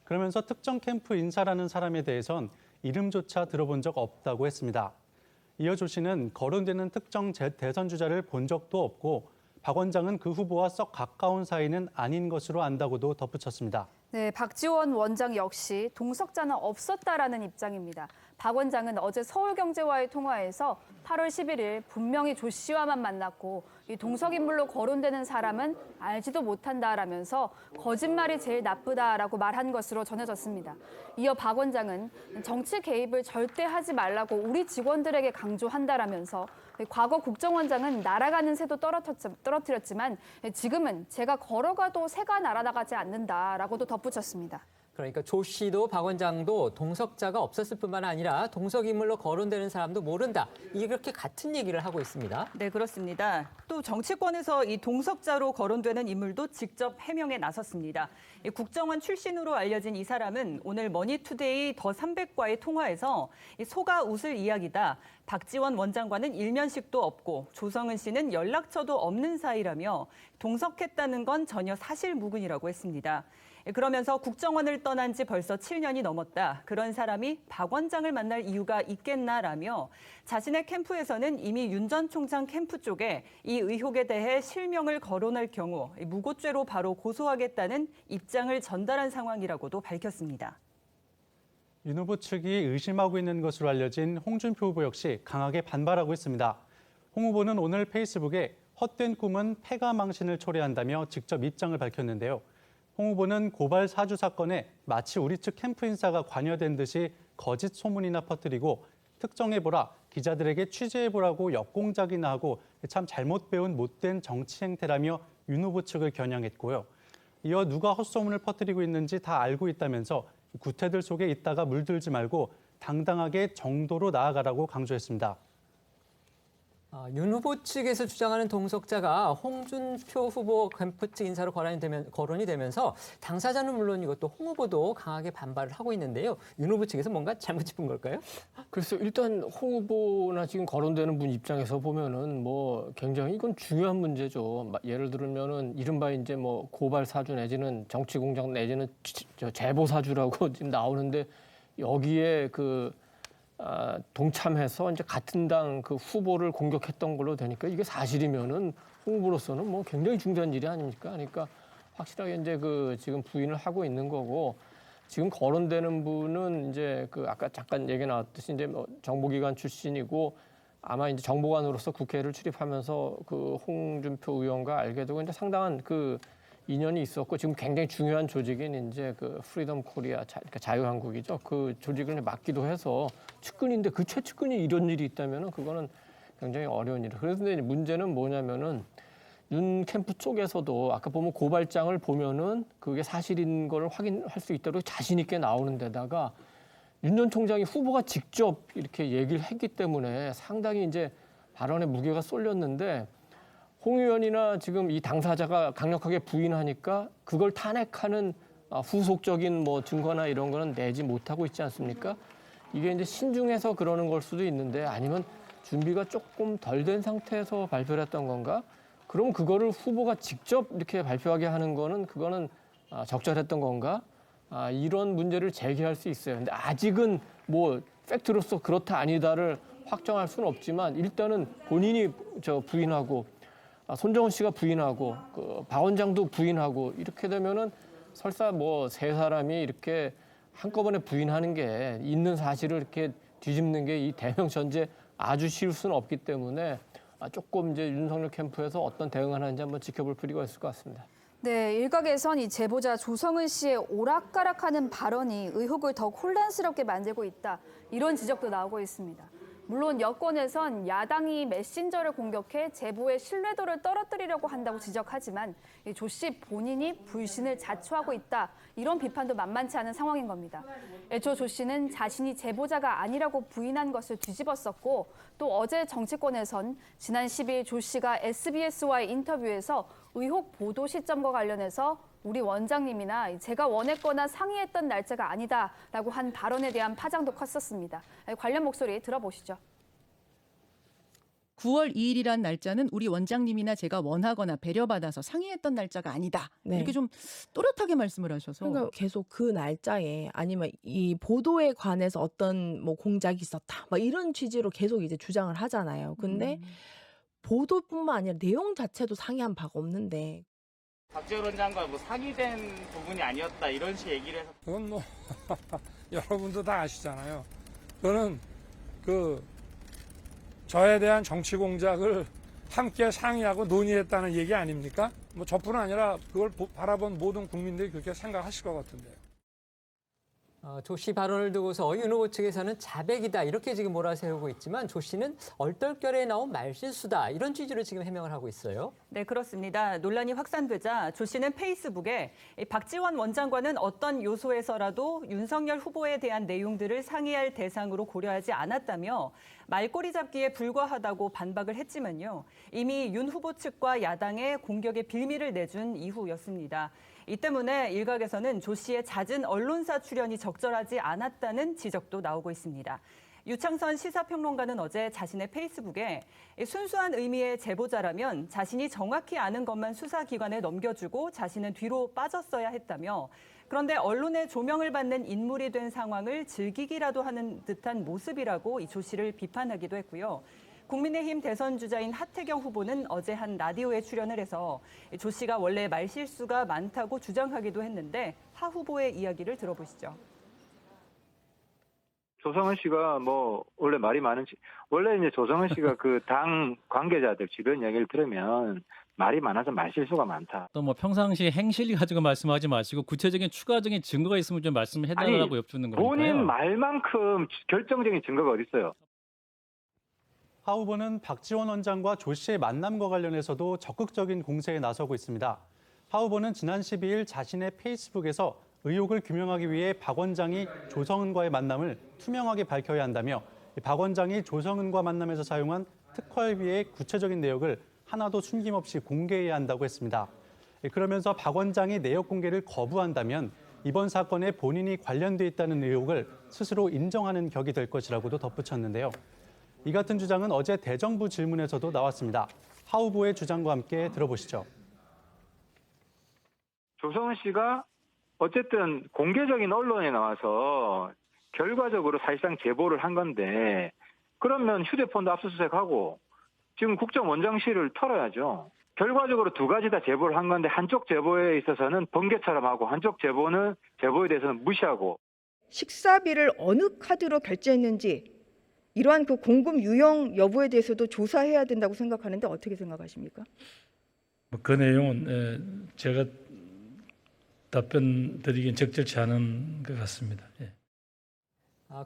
그러면서 특정 캠프 인사라는 사람에 대해선 이름조차 들어본 적 없다고 했습니다. 이어 조 씨는 거론되는 특정 대선 주자를 본 적도 없고 박 원장은 그 후보와 썩 가까운 사이는 아닌 것으로 안다고도 덧붙였습니다. 네, 박지원 원장 역시 동석자는 없었다라는 입장입니다. 박 원장은 어제 서울경제와의 통화에서 8월 11일 분명히 조 씨와만 만났고 이 동석인물로 거론되는 사람은 알지도 못한다라면서 거짓말이 제일 나쁘다라고 말한 것으로 전해졌습니다. 이어 박 원장은 정치 개입을 절대 하지 말라고 우리 직원들에게 강조한다라면서 과거 국정원장은 날아가는 새도 떨어뜨렸지만 지금은 제가 걸어가도 새가 날아나가지 않는다라고도 덧붙였습니다. 그러니까 조 씨도 박 원장도 동석자가 없었을 뿐만 아니라 동석인물로 거론되는 사람도 모른다. 이렇게 같은 얘기를 하고 있습니다. 네, 그렇습니다. 또 정치권에서 이 동석자로 거론되는 인물도 직접 해명에 나섰습니다. 국정원 출신으로 알려진 이 사람은 오늘 머니투데이 더 300과의 통화에서 소가 웃을 이야기다. 박지원 원장과는 일면식도 없고 조성은 씨는 연락처도 없는 사이라며 동석했다는 건 전혀 사실무근이라고 했습니다. 그러면서 국정원을 떠난 지 벌써 7년이 넘었다. 그런 사람이 박 원장을 만날 이유가 있겠나라며 자신의 캠프에서는 이미 윤 전 총장 캠프 쪽에 이 의혹에 대해 실명을 거론할 경우 무고죄로 바로 고소하겠다는 입장을 전달한 상황이라고도 밝혔습니다. 윤 후보 측이 의심하고 있는 것으로 알려진 홍준표 후보 역시 강하게 반발하고 있습니다. 홍 후보는 오늘 페이스북에 헛된 꿈은 패가 망신을 초래한다며 직접 입장을 밝혔는데요. 홍 후보는 고발 사주 사건에 마치 우리 측 캠프 인사가 관여된 듯이 거짓 소문이나 퍼뜨리고 특정해보라, 기자들에게 취재해보라고 역공작이나 하고 참 잘못 배운 못된 정치 행태라며 윤 후보 측을 겨냥했고요. 이어 누가 헛소문을 퍼뜨리고 있는지 다 알고 있다면서 구태들 속에 있다가 물들지 말고 당당하게 정도로 나아가라고 강조했습니다. 윤 후보 측에서 주장하는 동석자가 홍준표 후보 캠프 측 인사로 거론이 되면서 당사자는 물론이고 또 홍 후보도 강하게 반발을 하고 있는데요. 윤 후보 측에서 뭔가 잘못 짚은 걸까요? 글쎄요. 일단 홍 후보나 지금 거론되는 분 입장에서 보면은 뭐 굉장히 이건 중요한 문제죠. 예를 들면은 이른바 이제 뭐 고발 사주 내지는 정치 공작 내지는 제보 사주라고 지금 나오는데 여기에 동참해서 이제 같은 당 그 후보를 공격했던 걸로 되니까 이게 사실이면은 홍 후보로서는 뭐 굉장히 중대한 일이 아닙니까? 그러니까 확실하게 이제 지금 부인을 하고 있는 거고 지금 거론되는 분은 이제 아까 잠깐 얘기 나왔듯이 이제 뭐 정보기관 출신이고 아마 이제 정보관으로서 국회를 출입하면서 그 홍준표 의원과 알게 되고 이제 상당한 그 인연이 있었고 지금 굉장히 중요한 조직인 이제 그 프리덤 코리아 그러니까 자유한국이죠. 그 조직을 맡기도 해서 측근인데 그 최측근이 이런 일이 있다면은 그거는 굉장히 어려운 일이에요. 그런데 문제는 뭐냐면은 윤 캠프 쪽에서도 아까 보면 고발장을 보면은 그게 사실인 걸 확인할 수 있도록 자신 있게 나오는 데다가 윤 전 총장이 후보가 직접 이렇게 얘기를 했기 때문에 상당히 이제 발언에 무게가 쏠렸는데 홍 의원이나 지금 이 당사자가 강력하게 부인하니까 그걸 탄핵하는 후속적인 뭐 증거나 이런 거는 내지 못하고 있지 않습니까? 이게 이제 신중해서 그러는 걸 수도 있는데 아니면 준비가 조금 덜 된 상태에서 발표를 했던 건가? 그럼 그거를 후보가 직접 이렇게 발표하게 하는 거는 그거는 적절했던 건가? 이런 문제를 제기할 수 있어요. 근데 아직은 뭐 팩트로서 그렇다 아니다를 확정할 수는 없지만 일단은 본인이 부인하고 손정은 씨가 부인하고 박 원장도 부인하고 이렇게 되면은 설사 뭐 세 사람이 이렇게 한꺼번에 부인하는 게 있는 사실을 이렇게 뒤집는 게 이 대형 전제 아주 쉬울 수는 없기 때문에 조금 이제 윤석열 캠프에서 어떤 대응을 하는지 한번 지켜볼 필요가 있을 것 같습니다. 네, 일각에선 이 제보자 조성은 씨의 오락가락하는 발언이 의혹을 더 혼란스럽게 만들고 있다. 이런 지적도 나오고 있습니다. 물론 여권에선 야당이 메신저를 공격해 제보의 신뢰도를 떨어뜨리려고 한다고 지적하지만 조 씨 본인이 불신을 자초하고 있다. 이런 비판도 만만치 않은 상황인 겁니다. 애초 조 씨는 자신이 제보자가 아니라고 부인한 것을 뒤집었었고 또 어제 정치권에선 지난 10일 조 씨가 SBS와의 인터뷰에서 의혹 보도 시점과 관련해서 우리 원장님이나 제가 원했거나 상의했던 날짜가 아니다라고 한 발언에 대한 파장도 컸었습니다. 관련 목소리 들어보시죠. 9월 2일이란 날짜는 우리 원장님이나 제가 원하거나 배려받아서 상의했던 날짜가 아니다. 네. 이렇게 좀 또렷하게 말씀을 하셔서. 그러니까 계속 그 날짜에 아니면 이 보도에 관해서 어떤 뭐 공작이 있었다. 막 이런 취지로 계속 이제 주장을 하잖아요. 근데 보도뿐만 아니라 내용 자체도 상의한 바가 없는데. 박지원 원장과 뭐 상의된 부분이 아니었다 이런 식의 얘기를 해서 그건 뭐 여러분도 다 아시잖아요. 저는 저에 대한 정치 공작을 함께 상의하고 논의했다는 얘기 아닙니까? 뭐 저뿐 아니라 그걸 바라본 모든 국민들이 그렇게 생각하실 것 같은데요. 조 씨 발언을 두고서 윤 후보 측에서는 자백이다 이렇게 지금 몰아세우고 있지만 조 씨는 얼떨결에 나온 말실수다 이런 취지로 지금 해명을 하고 있어요. 네, 그렇습니다. 논란이 확산되자 조 씨는 페이스북에 박지원 원장과는 어떤 요소에서라도 윤석열 후보에 대한 내용들을 상의할 대상으로 고려하지 않았다며 말꼬리 잡기에 불과하다고 반박을 했지만요. 이미 윤 후보 측과 야당의 공격의 빌미를 내준 이후였습니다. 이 때문에 일각에서는 조 씨의 잦은 언론사 출연이 적절하지 않았다는 지적도 나오고 있습니다. 유창선 시사평론가는 어제 자신의 페이스북에 순수한 의미의 제보자라면 자신이 정확히 아는 것만 수사기관에 넘겨주고 자신은 뒤로 빠졌어야 했다며 그런데 언론의 조명을 받는 인물이 된 상황을 즐기기라도 하는 듯한 모습이라고 이 조 씨를 비판하기도 했고요. 국민의힘 대선 주자인 하태경 후보는 어제 한 라디오에 출연을 해서 조 씨가 원래 말실수가 많다고 주장하기도 했는데 하 후보의 이야기를 들어보시죠. 조성은 씨가 뭐 원래 말이 많은지 원래 이제 조성은 씨가 그 당 관계자들 주변 이야기를 들으면 말이 많아서 말실수가 많다. 또 뭐 평상시 행실 가지고 말씀하지 마시고 구체적인 추가적인 증거가 있으면 좀 말씀을 해달라고 여쭙는 거니까요. 본인 말만큼 결정적인 증거가 어디 있어요? 하 후보는 박지원 원장과 조 씨의 만남과 관련해서도 적극적인 공세에 나서고 있습니다. 하 후보는 지난 12일 자신의 페이스북에서 의혹을 규명하기 위해 박 원장이 조성은과의 만남을 투명하게 밝혀야 한다며 박 원장이 조성은과 만남에서 사용한 특활비의 구체적인 내역을 하나도 숨김없이 공개해야 한다고 했습니다. 그러면서 박 원장이 내역 공개를 거부한다면 이번 사건에 본인이 관련돼 있다는 의혹을 스스로 인정하는 격이 될 것이라고도 덧붙였는데요. 이 같은 주장은 어제 대정부 질문에서도 나왔습니다. 하 후보의 주장과 함께 들어보시죠. 조성은 씨가 어쨌든 공개적인 언론에 나와서 결과적으로 사실상 제보를 한 건데 그러면 휴대폰도 압수수색하고 지금 국정원장실을 털어야죠. 결과적으로 두 가지 다 제보를 한 건데 한쪽 제보에 있어서는 번개처럼 하고 한쪽 제보에 대해서는 무시하고. 식사비를 어느 카드로 결제했는지 이러한 그 공급 유형 여부에 대해서도 조사해야 된다고 생각하는데 어떻게 생각하십니까? 그 내용은 제가 답변 드리긴 적절치 않은 것 같습니다. 예.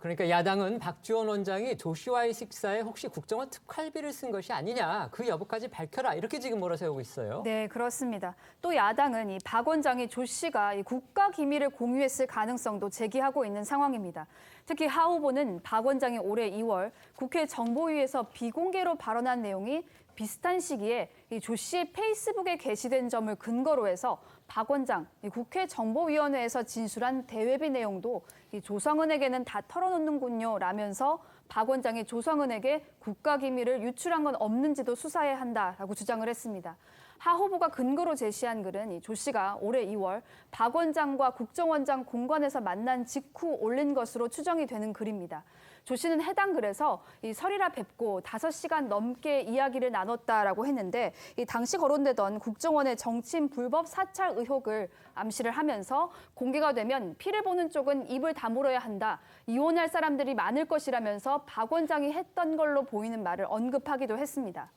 그러니까 야당은 박지원 원장이 조 씨와의 식사에 혹시 국정원 특활비를 쓴 것이 아니냐, 그 여부까지 밝혀라, 이렇게 지금 몰아세우고 있어요. 네, 그렇습니다. 또 야당은 이 박 원장이 조 씨가 이 국가 기밀을 공유했을 가능성도 제기하고 있는 상황입니다. 특히 하 후보는 박 원장이 올해 2월 국회 정보위에서 비공개로 발언한 내용이 비슷한 시기에 이 조 씨의 페이스북에 게시된 점을 근거로 해서 박 원장 국회 정보위원회에서 진술한 대외비 내용도 이 조성은에게는 다 털어놓는군요 라면서 박 원장이 조성은에게 국가기밀을 유출한 건 없는지도 수사해야 한다라고 주장을 했습니다. 하 후보가 근거로 제시한 글은 이 조 씨가 올해 2월 박 원장과 국정원장 공관에서 만난 직후 올린 것으로 추정이 되는 글입니다. 조 씨는 해당 글에서 이 설이라 뵙고 5시간 넘게 이야기를 나눴다라고 했는데 이 당시 거론되던 국정원의 정치인 불법 사찰 의혹을 암시를 하면서 공개가 되면 피를 보는 쪽은 입을 다물어야 한다. 이혼할 사람들이 많을 것이라면서 박 원장이 했던 걸로 보이는 말을 언급하기도 했습니다.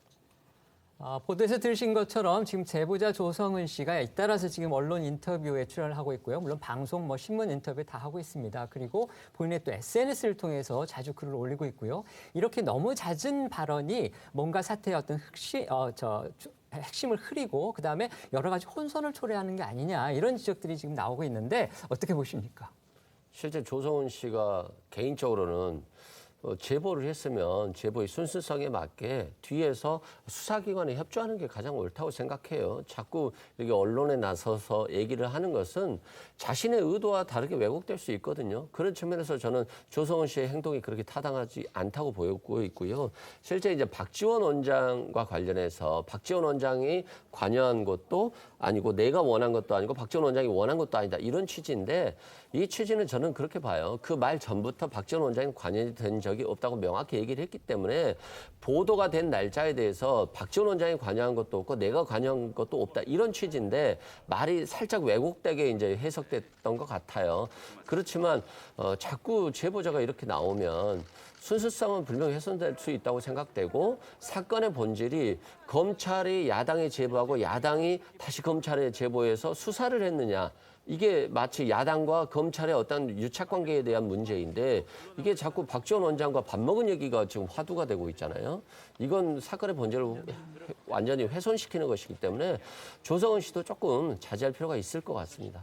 보도에서 들으신 것처럼 지금 제보자 조성은 씨가 잇따라서 지금 언론 인터뷰에 출연을 하고 있고요. 물론 방송, 신문 인터뷰 다 하고 있습니다. 그리고 본인의 또 SNS를 통해서 자주 글을 올리고 있고요. 이렇게 너무 잦은 발언이 뭔가 사태의 어떤 핵심을 흐리고 그다음에 여러 가지 혼선을 초래하는 게 아니냐, 이런 지적들이 지금 나오고 있는데 어떻게 보십니까? 실제 조성은 씨가 개인적으로는 제보를 했으면 제보의 순수성에 맞게 뒤에서 수사기관에 협조하는 게 가장 옳다고 생각해요. 자꾸 이렇게 언론에 나서서 얘기를 하는 것은 자신의 의도와 다르게 왜곡될 수 있거든요. 그런 측면에서 저는 조성은 씨의 행동이 그렇게 타당하지 않다고 보고 있고요. 실제 이제 박지원 원장과 관련해서 박지원 원장이 관여한 것도 아니고 내가 원한 것도 아니고 박지원 원장이 원한 것도 아니다, 이런 취지인데, 이 취지는 저는 그렇게 봐요. 그 말 전부터 박지원 원장이 관여된 적이 없다고 명확히 얘기를 했기 때문에 보도가 된 날짜에 대해서 박지원 원장이 관여한 것도 없고 내가 관여한 것도 없다, 이런 취지인데 말이 살짝 왜곡되게 이제 해석됐던 것 같아요. 그렇지만 자꾸 제보자가 이렇게 나오면 순수성은 분명히 훼손될 수 있다고 생각되고, 사건의 본질이 검찰이 야당에 제보하고 야당이 다시 검찰에 제보해서 수사를 했느냐, 이게 마치 야당과 검찰의 어떤 유착관계에 대한 문제인데, 이게 자꾸 박지원 원장과 밥 먹은 얘기가 지금 화두가 되고 있잖아요. 이건 사건의 본질을 완전히 훼손시키는 것이기 때문에 조성은 씨도 조금 자제할 필요가 있을 것 같습니다.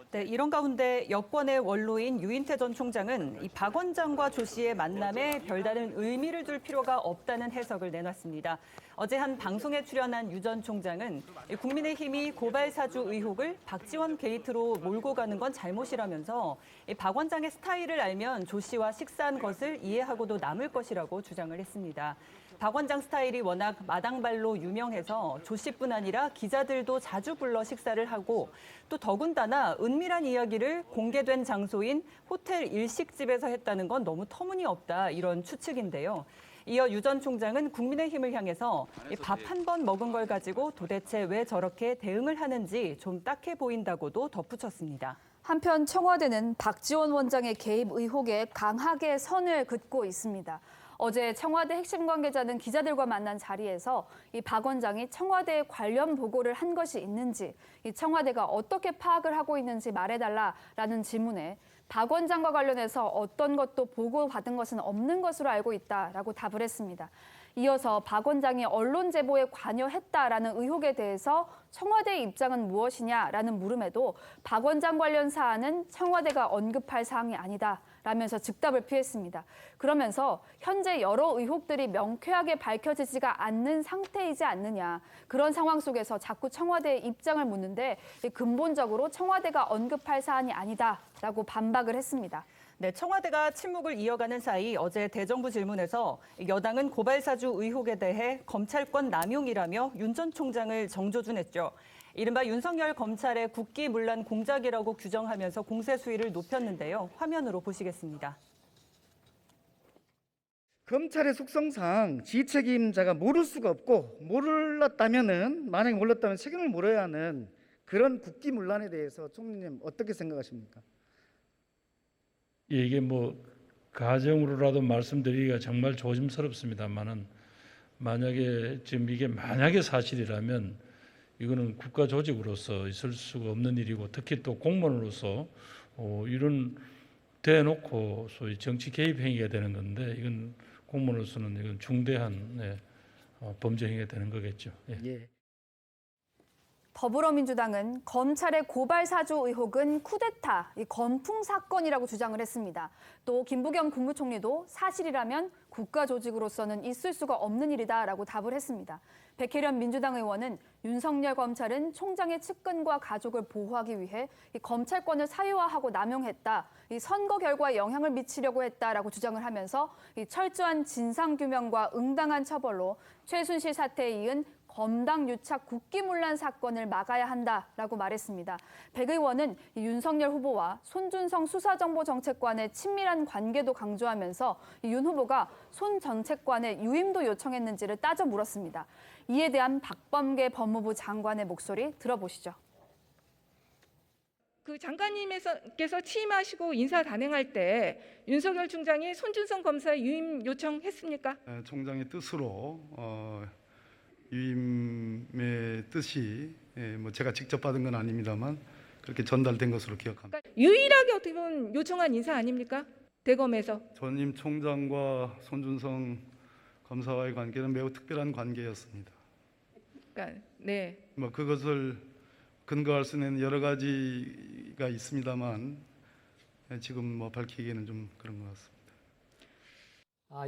네, 이런 가운데 여권의 원로인 유인태 전 총장은 이 박 원장과 조 씨의 만남에 별다른 의미를 둘 필요가 없다는 해석을 내놨습니다. 어제 한 방송에 출연한 유 전 총장은 국민의힘이 고발 사주 의혹을 박지원 게이트로 몰고 가는 건 잘못이라면서 박 원장의 스타일을 알면 조 씨와 식사한 것을 이해하고도 남을 것이라고 주장을 했습니다. 박 원장 스타일이 워낙 마당발로 유명해서 조 씨뿐 아니라 기자들도 자주 불러 식사를 하고, 또 더군다나 은밀한 이야기를 공개된 장소인 호텔 일식집에서 했다는 건 너무 터무니없다, 이런 추측인데요. 이어 유 전 총장은 국민의힘을 향해서 밥 한 번 먹은 걸 가지고 도대체 왜 저렇게 대응을 하는지 좀 딱해 보인다고도 덧붙였습니다. 한편 청와대는 박지원 원장의 개입 의혹에 강하게 선을 긋고 있습니다. 어제 청와대 핵심 관계자는 기자들과 만난 자리에서 이 박 원장이 청와대에 관련 보고를 한 것이 있는지, 이 청와대가 어떻게 파악을 하고 있는지 말해달라라는 질문에 박 원장과 관련해서 어떤 것도 보고받은 것은 없는 것으로 알고 있다라고 답을 했습니다. 이어서 박 원장이 언론 제보에 관여했다라는 의혹에 대해서 청와대의 입장은 무엇이냐라는 물음에도 박 원장 관련 사안은 청와대가 언급할 사항이 아니다 라면서 즉답을 피했습니다. 그러면서 현재 여러 의혹들이 명쾌하게 밝혀지지가 않는 상태이지 않느냐, 그런 상황 속에서 자꾸 청와대의 입장을 묻는데 근본적으로 청와대가 언급할 사안이 아니다라고 반박을 했습니다. 네, 청와대가 침묵을 이어가는 사이 어제 대정부 질문에서 여당은 고발사주 의혹에 대해 검찰권 남용이라며 윤 전 총장을 정조준했죠. 이른바 윤석열 검찰의 국기문란 공작이라고 규정하면서 공세 수위를 높였는데요. 화면으로 보시겠습니다. 검찰의 속성상 지휘책임자가 모를 수가 없고, 몰랐다면은, 만약에 몰랐다면 책임을 물어야 하는 그런 국기문란에 대해서 총리님 어떻게 생각하십니까? 이게 가정으로라도 말씀드리기가 정말 조심스럽습니다만은 만약에 지금 이게 만약에 사실이라면 이거는 국가 조직으로서 있을 수가 없는 일이고 특히 또 공무원으로서 이런 대놓고 소위 정치 개입 행위가 되는 건데 이건 공무원으로서는 이건 중대한 범죄 행위가 되는 거겠죠. 예. 더불어민주당은 검찰의 고발 사주 의혹은 쿠데타, 건풍 사건이라고 주장을 했습니다. 또 김부겸 국무총리도 사실이라면 국가 조직으로서는 있을 수가 없는 일이다라고 답을 했습니다. 백혜련 민주당 의원은 윤석열 검찰은 총장의 측근과 가족을 보호하기 위해 이 검찰권을 사유화하고 남용했다. 이 선거 결과에 영향을 미치려고 했다라고 주장을 하면서 이 철저한 진상규명과 응당한 처벌로 최순실 사태에 이은 검당 유착 국기문란 사건을 막아야 한다라고 말했습니다. 백 의원은 윤석열 후보와 손준성 수사정보정책관의 친밀한 관계도 강조하면서 윤 후보가 손 정책관의 유임도 요청했는지를 따져 물었습니다. 이에 대한 박범계 법무부 장관의 목소리 들어보시죠. 그 장관님께서 취임하시고 인사 단행할 때 윤석열 총장이 손준성 검사 유임 요청했습니까? 총장의 뜻으로 유임의 뜻이 뭐 제가 직접 받은 건 아닙니다만 그렇게 전달된 것으로 기억합니다. 그러니까 유일하게 어떻게 보면 요청한 인사 아닙니까? 대검에서. 전임 총장과 손준성 검사와의 관계는 매우 특별한 관계였습니다. 그러니까 네. 뭐 그것을 근거할 수 있는 여러 가지가 있습니다만 지금 뭐 밝히기에는 좀 그런 것 같습니다.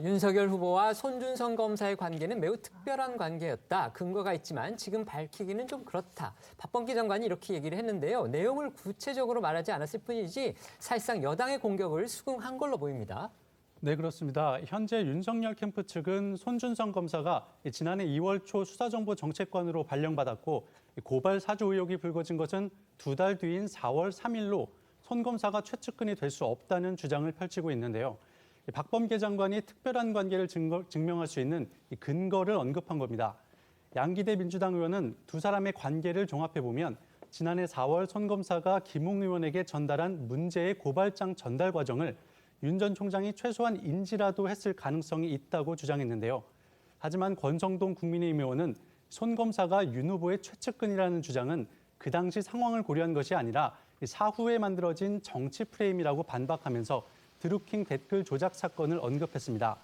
윤석열 후보와 손준성 검사의 관계는 매우 특별한 관계였다. 근거가 있지만 지금 밝히기는 좀 그렇다. 박범계 장관이 이렇게 얘기를 했는데요. 내용을 구체적으로 말하지 않았을 뿐이지 사실상 여당의 공격을 수긍한 걸로 보입니다. 네, 그렇습니다. 현재 윤석열 캠프 측은 손준성 검사가 지난해 2월 초 수사정보정책관으로 발령받았고 고발 사주 의혹이 불거진 것은 2달 뒤인 4월 3일로 손 검사가 최측근이 될 수 없다는 주장을 펼치고 있는데요. 박범계 장관이 특별한 관계를 증명할 수 있는 이 근거를 언급한 겁니다. 양기대 민주당 의원은 두 사람의 관계를 종합해보면 지난해 4월 손 검사가 김웅 의원에게 전달한 문제의 고발장 전달 과정을 윤 전 총장이 최소한 인지라도 했을 가능성이 있다고 주장했는데요. 하지만 권성동 국민의힘 의원은 손 검사가 윤 후보의 최측근이라는 주장은 그 당시 상황을 고려한 것이 아니라 사후에 만들어진 정치 프레임이라고 반박하면서 드루킹 댓글 조작 사건을 언급했습니다.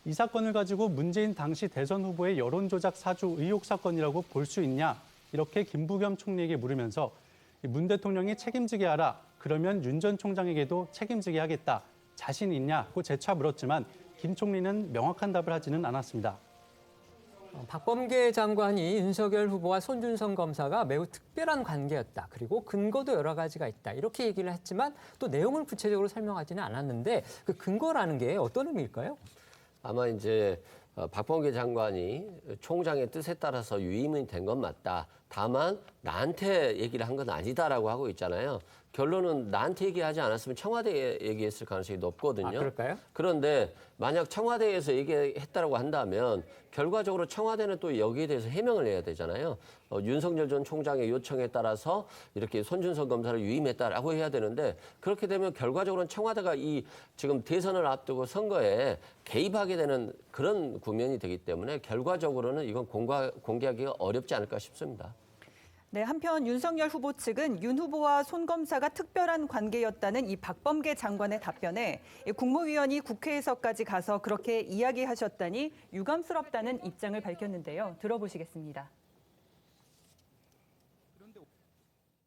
이 사건을 가지고 문재인 당시 대선 후보의 여론 조작 사주 의혹 사건이라고 볼 수 있냐 이렇게 김부겸 총리에게 물으면서 문 대통령이 책임지게 하라. 그러면 윤 전 총장에게도 책임지게 하겠다. 자신 있냐고 재차 물었지만 김 총리는 명확한 답을 하지는 않았습니다. 박범계 장관이 윤석열 후보와 손준성 검사가 매우 특별한 관계였다. 그리고 근거도 여러 가지가 있다. 이렇게 얘기를 했지만 또 내용을 구체적으로 설명하지는 않았는데 그 근거라는 게 어떤 의미일까요? 아마 이제 박범계 장관이 총장의 뜻에 따라서 유임이 된 건 맞다. 다만 나한테 얘기를 한 건 아니다라고 하고 있잖아요. 결론은 나한테 얘기하지 않았으면 청와대에 얘기했을 가능성이 높거든요. 그럴까요? 그런데 만약 청와대에서 얘기했다라고 한다면 결과적으로 청와대는 또 여기에 대해서 해명을 해야 되잖아요. 윤석열 전 총장의 요청에 따라서 이렇게 손준성 검사를 유임했다라고 해야 되는데 그렇게 되면 결과적으로는 청와대가 이 지금 대선을 앞두고 선거에 개입하게 되는 그런 국면이 되기 때문에 결과적으로는 이건 공개하기가 어렵지 않을까 싶습니다. 네, 한편 윤석열 후보 측은 윤 후보와 손 검사가 특별한 관계였다는 이 박범계 장관의 답변에 국무위원이 국회에서까지 가서 그렇게 이야기하셨다니 유감스럽다는 입장을 밝혔는데요. 들어보시겠습니다.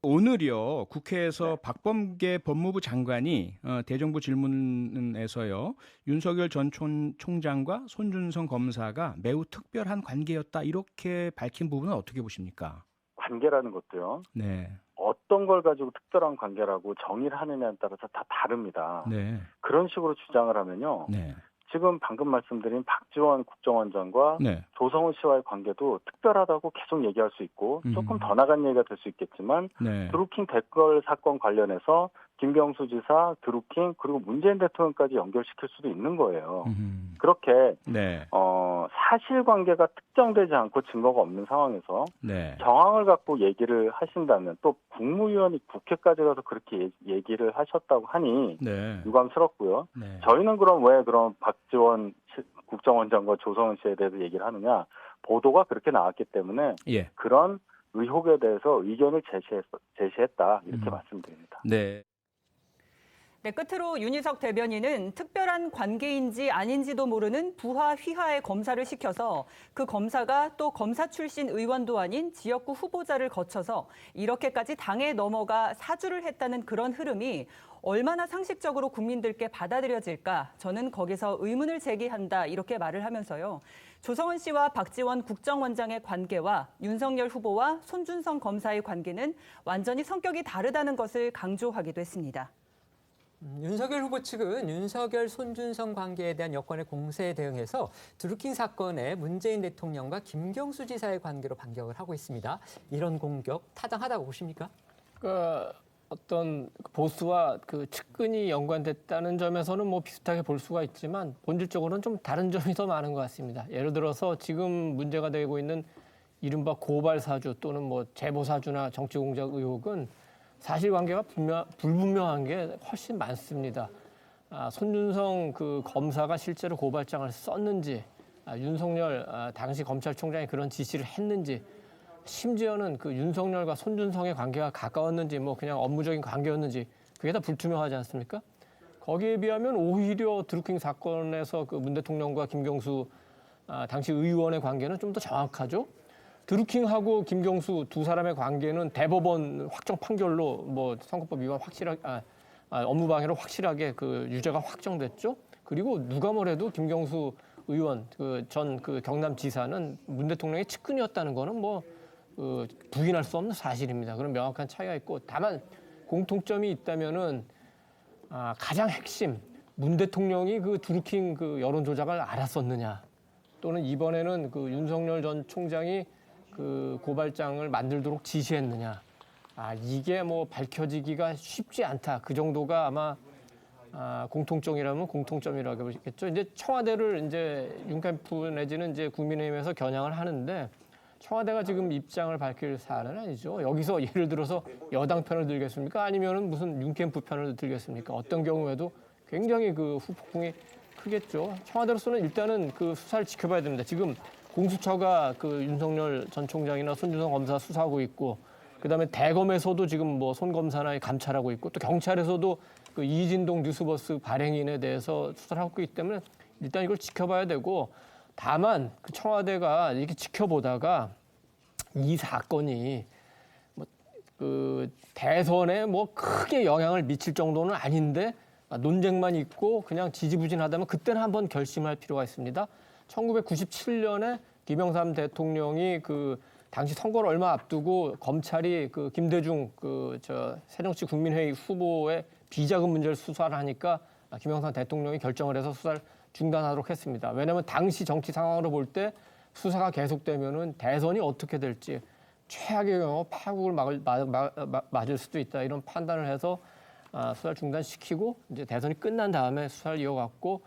오늘이요 국회에서 박범계 법무부 장관이 대정부 질문에서요 윤석열 전 총장과 손준성 검사가 매우 특별한 관계였다 이렇게 밝힌 부분은 어떻게 보십니까? 관계라는 것도요. 네. 어떤 걸 가지고 특별한 관계라고 정의를 하느냐에 따라서 다 다릅니다. 네. 그런 식으로 주장을 하면요. 네. 지금 방금 말씀드린 박지원 국정원장과 네. 조성은 씨와의 관계도 특별하다고 계속 얘기할 수 있고 조금 더 나간 얘기가 될 수 있겠지만 네. 드루킹 댓글 사건 관련해서 김경수 지사, 드루킹 그리고 문재인 대통령까지 연결시킬 수도 있는 거예요. 그렇게 네. 사실관계가 특정되지 않고 증거가 없는 상황에서 네. 정황을 갖고 얘기를 하신다면 또 국무위원이 국회까지 가서 그렇게 얘기를 하셨다고 하니 네. 유감스럽고요. 네. 저희는 왜 박지원 국정원장과 조성은 씨에 대해서 얘기를 하느냐. 보도가 그렇게 나왔기 때문에 예. 그런 의혹에 대해서 의견을 제시했다 이렇게 말씀드립니다. 네. 네, 끝으로 윤희석 대변인은 특별한 관계인지 아닌지도 모르는 부하 휘하의 검사를 시켜서 그 검사가 또 검사 출신 의원도 아닌 지역구 후보자를 거쳐서 이렇게까지 당에 넘어가 사주를 했다는 그런 흐름이 얼마나 상식적으로 국민들께 받아들여질까 저는 거기서 의문을 제기한다 이렇게 말을 하면서요. 조성은 씨와 박지원 국정원장의 관계와 윤석열 후보와 손준성 검사의 관계는 완전히 성격이 다르다는 것을 강조하기도 했습니다. 윤석열 후보 측은 윤석열, 손준성 관계에 대한 여권의 공세에 대응해서 드루킹 사건의 문재인 대통령과 김경수 지사의 관계로 반격을 하고 있습니다. 이런 공격 타당하다고 보십니까? 어떤 보수와 그 측근이 연관됐다는 점에서는 뭐 비슷하게 볼 수가 있지만 본질적으로는 좀 다른 점이 더 많은 것 같습니다. 예를 들어서 지금 문제가 되고 있는 이른바 고발 사주 또는 뭐 제보 사주나 정치 공작 의혹은 사실관계가 불분명한 게 훨씬 많습니다. 손준성 그 검사가 실제로 고발장을 썼는지, 윤석열 당시 검찰총장이 그런 지시를 했는지, 심지어는 그 윤석열과 손준성의 관계가 가까웠는지, 뭐 그냥 업무적인 관계였는지 그게 다 불투명하지 않습니까? 거기에 비하면 오히려 드루킹 사건에서 그 문 대통령과 김경수 당시 의원의 관계는 좀 더 정확하죠. 드루킹하고 김경수 두 사람의 관계는 대법원 확정 판결로 뭐 선거법 위반 확실하게 업무방해로 확실하게 그 유죄가 확정됐죠. 그리고 누가 뭐래도 김경수 의원 전 경남지사는 문 대통령의 측근이었다는 거는 뭐 부인할 수 없는 사실입니다. 그런 명확한 차이가 있고 다만 공통점이 있다면은 가장 핵심 문 대통령이 그 드루킹 그 여론 조작을 알았었느냐 또는 이번에는 그 윤석열 전 총장이 그 고발장을 만들도록 지시했느냐. 이게 뭐 밝혀지기가 쉽지 않다. 그 정도가 아마 공통점이라면 공통점이라고 보겠죠. 이제 청와대를 이제 윤캠프 내지는 이제 국민의힘에서 겨냥을 하는데 청와대가 지금 입장을 밝힐 사안은 아니죠. 여기서 예를 들어서 여당 편을 들겠습니까? 아니면은 무슨 윤캠프 편을 들겠습니까? 어떤 경우에도 굉장히 그 후폭풍이 크겠죠. 청와대로서는 일단은 그 수사를 지켜봐야 됩니다. 지금 공수처가 그 윤석열 전 총장이나 손준성 검사 수사하고 있고, 그다음에 대검에서도 지금 뭐 손 검사나 감찰하고 있고, 또 경찰에서도 그 이진동 뉴스버스 발행인에 대해서 수사를 하고 있기 때문에 일단 이걸 지켜봐야 되고, 다만 그 청와대가 이렇게 지켜보다가 이 사건이 뭐 그 대선에 뭐 크게 영향을 미칠 정도는 아닌데 논쟁만 있고 그냥 지지부진하다면 그때는 한번 결심할 필요가 있습니다. 1997년에 김영삼 대통령이 그 당시 선거를 얼마 앞두고 검찰이 그 김대중 새정치 국민회의 후보의 비자금 문제를 수사를 하니까 김영삼 대통령이 결정을 해서 수사를 중단하도록 했습니다. 왜냐하면 당시 정치 상황으로 볼 때 수사가 계속되면은 대선이 어떻게 될지 최악의 경우 파국을 맞을 수도 있다 이런 판단을 해서 수사를 중단시키고 이제 대선이 끝난 다음에 수사를 이어갔고.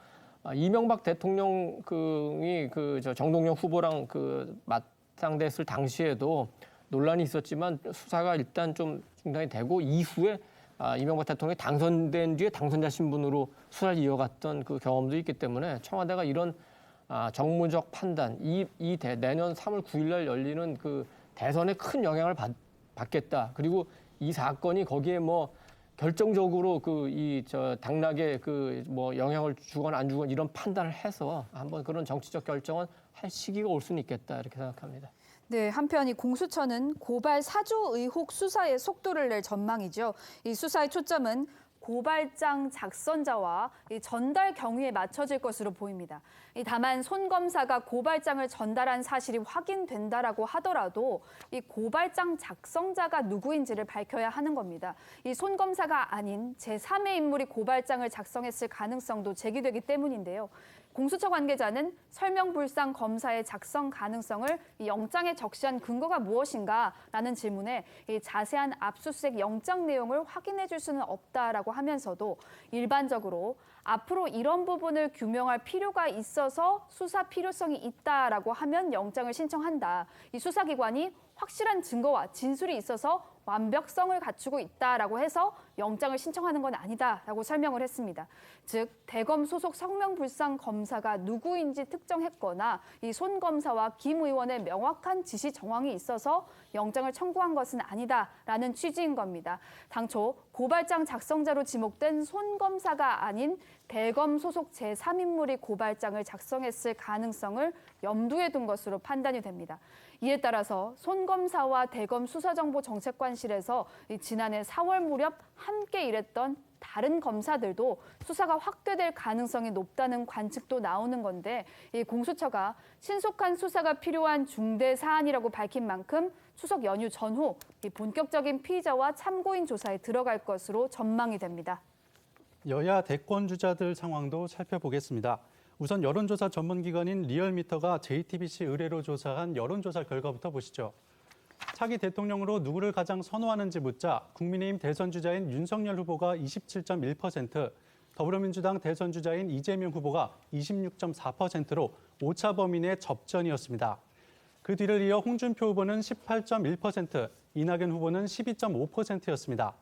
이명박 대통령이 정동영 후보랑 맞상대했을 당시에도 논란이 있었지만 수사가 일단 좀 중단이 되고 이후에 이명박 대통령이 당선된 뒤에 당선자 신분으로 수사를 이어갔던 그 경험도 있기 때문에 청와대가 이런 정무적 판단, 내년 3월 9일 날 열리는 그 대선에 큰 영향을 받겠다. 그리고 이 사건이 거기에 뭐 결정적으로 당락에 뭐 영향을 주거나 안 주거나 이런 판단을 해서 한번 그런 정치적 결정은 할 시기가 올 수는 있겠다 이렇게 생각합니다. 네, 한편 이 공수처는 고발 사주 의혹 수사에 속도를 낼 전망이죠. 이 수사의 초점은 고발장 작성자와 이 전달 경위에 맞춰질 것으로 보입니다. 다만 손 검사가 고발장을 전달한 사실이 확인된다라고 하더라도 이 고발장 작성자가 누구인지를 밝혀야 하는 겁니다. 이 손 검사가 아닌 제3의 인물이 고발장을 작성했을 가능성도 제기되기 때문인데요. 공수처 관계자는 설명불상 검사의 작성 가능성을 이 영장에 적시한 근거가 무엇인가라는 질문에 이 자세한 압수수색 영장 내용을 확인해 줄 수는 없다라고 하면서도 일반적으로 앞으로 이런 부분을 규명할 필요가 있어서 수사 필요성이 있다라고 하면 영장을 신청한다. 이 수사기관이 확실한 증거와 진술이 있어서 완벽성을 갖추고 있다라고 해서 영장을 신청하는 건 아니다라고 설명을 했습니다. 즉 대검 소속 성명불상 검사가 누구인지 특정했거나 이 손 검사와 김 의원의 명확한 지시 정황이 있어서 영장을 청구한 것은 아니다라는 취지인 겁니다. 당초 고발장 작성자로 지목된 손 검사가 아닌 대검 소속 제3인물이 고발장을 작성했을 가능성을 염두에 둔 것으로 판단이 됩니다. 이에 따라서 손 검사와 대검 수사정보정책관실에서 지난해 4월 무렵 함께 일했던 다른 검사들도 수사가 확대될 가능성이 높다는 관측도 나오는 건데 이 공수처가 신속한 수사가 필요한 중대 사안이라고 밝힌 만큼 추석 연휴 전후 이 본격적인 피의자와 참고인 조사에 들어갈 것으로 전망이 됩니다. 여야 대권 주자들 상황도 살펴보겠습니다. 우선 여론조사 전문기관인 리얼미터가 JTBC 의뢰로 조사한 여론조사 결과부터 보시죠. 차기 대통령으로 누구를 가장 선호하는지 묻자 국민의힘 대선 주자인 윤석열 후보가 27.1%, 더불어민주당 대선 주자인 이재명 후보가 26.4%로 오차 범위 내 접전이었습니다. 그 뒤를 이어 홍준표 후보는 18.1%, 이낙연 후보는 12.5%였습니다.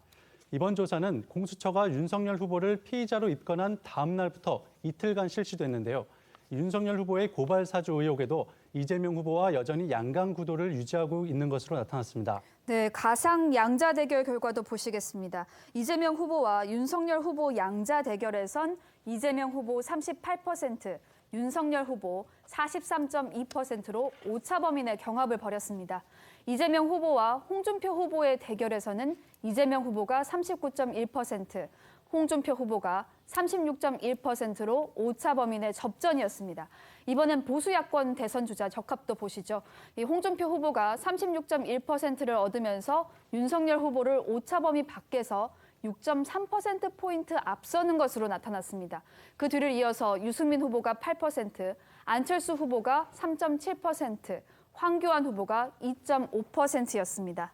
이번 조사는 공수처가 윤석열 후보를 피의자로 입건한 다음 날부터 이틀간 실시됐는데요. 윤석열 후보의 고발 사주 의혹에도 이재명 후보와 여전히 양강 구도를 유지하고 있는 것으로 나타났습니다. 네, 가상 양자 대결 결과도 보시겠습니다. 이재명 후보와 윤석열 후보 양자 대결에선 이재명 후보 38%, 윤석열 후보 43.2%로 오차 범위 내 경합을 벌였습니다. 이재명 후보와 홍준표 후보의 대결에서는 이재명 후보가 39.1%, 홍준표 후보가 36.1%로 오차 범위 내 접전이었습니다. 이번엔 보수 야권 대선 주자 적합도 보시죠. 이 홍준표 후보가 36.1%를 얻으면서 윤석열 후보를 오차 범위 밖에서 6.3%포인트 앞서는 것으로 나타났습니다. 그 뒤를 이어서 유승민 후보가 8%, 안철수 후보가 3.7%, 황교안 후보가 2.5%였습니다.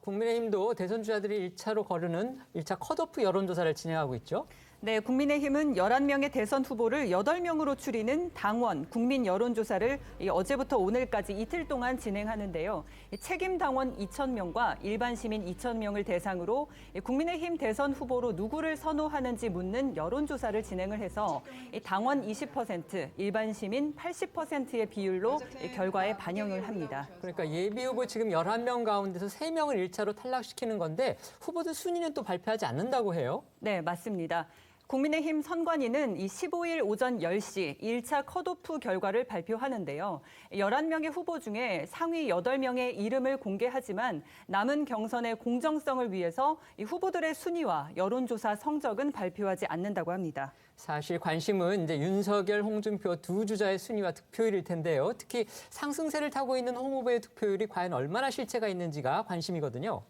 국민의힘도 대선 주자들이 1차로 거르는 1차 컷오프 여론조사를 진행하고 있죠. 네, 국민의힘은 11명의 대선 후보를 8명으로 줄이는 당원 국민 여론조사를 어제부터 오늘까지 이틀 동안 진행하는데요. 책임 당원 2,000명과 일반 시민 2,000명을 대상으로 국민의힘 대선 후보로 누구를 선호하는지 묻는 여론조사를 진행을 해서 당원 20%, 일반 시민 80%의 비율로 결과에 반영을 합니다. 그러니까 예비 후보 지금 11명 가운데서 3명을 1차로 탈락시키는 건데 후보들 순위는 또 발표하지 않는다고 해요? 네, 맞습니다. 국민의힘 선관위는 이 15일 오전 10시 1차 컷오프 결과를 발표하는데요. 11명의 후보 중에 상위 8명의 이름을 공개하지만 남은 경선의 공정성을 위해서 이 후보들의 순위와 여론조사 성적은 발표하지 않는다고 합니다. 사실 관심은 이제 윤석열, 홍준표 두 주자의 순위와 득표율일 텐데요. 특히 상승세를 타고 있는 홍 후보의 득표율이 과연 얼마나 실체가 있는지가 관심이거든요.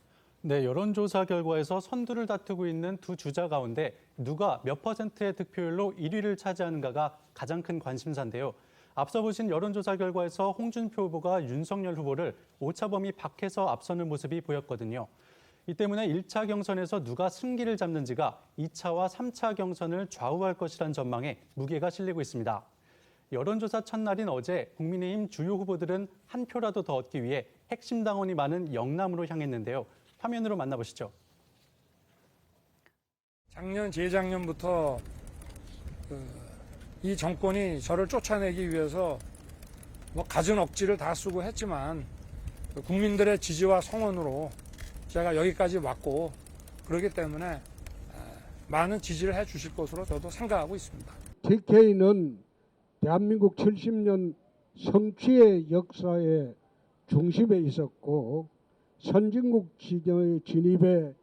네, 여론조사 결과에서 선두를 다투고 있는 두 주자 가운데 누가 몇 %의 득표율로 1위를 차지하는가가 가장 큰 관심사인데요. 앞서 보신 여론조사 결과에서 홍준표 후보가 윤석열 후보를 오차 범위 밖에서 앞서는 모습이 보였거든요. 이 때문에 1차 경선에서 누가 승기를 잡는지가 2차와 3차 경선을 좌우할 것이란 전망에 무게가 실리고 있습니다. 여론조사 첫날인 어제 국민의힘 주요 후보들은 한 표라도 더 얻기 위해 핵심 당원이 많은 영남으로 향했는데요. 화면으로 만나보시죠. 작년, 재작년부터 이 정권이 저를 쫓아내기 위해서 갖은 억지를 다 쓰고 했지만 국민들의 지지와 성원으로 제가 여기까지 왔고 그렇기 때문에 많은 지지를 해 주실 것으로 저도 생각하고 있습니다. TK는 대한민국 70년 성취의 역사의 중심에 있었고 선진국 진입에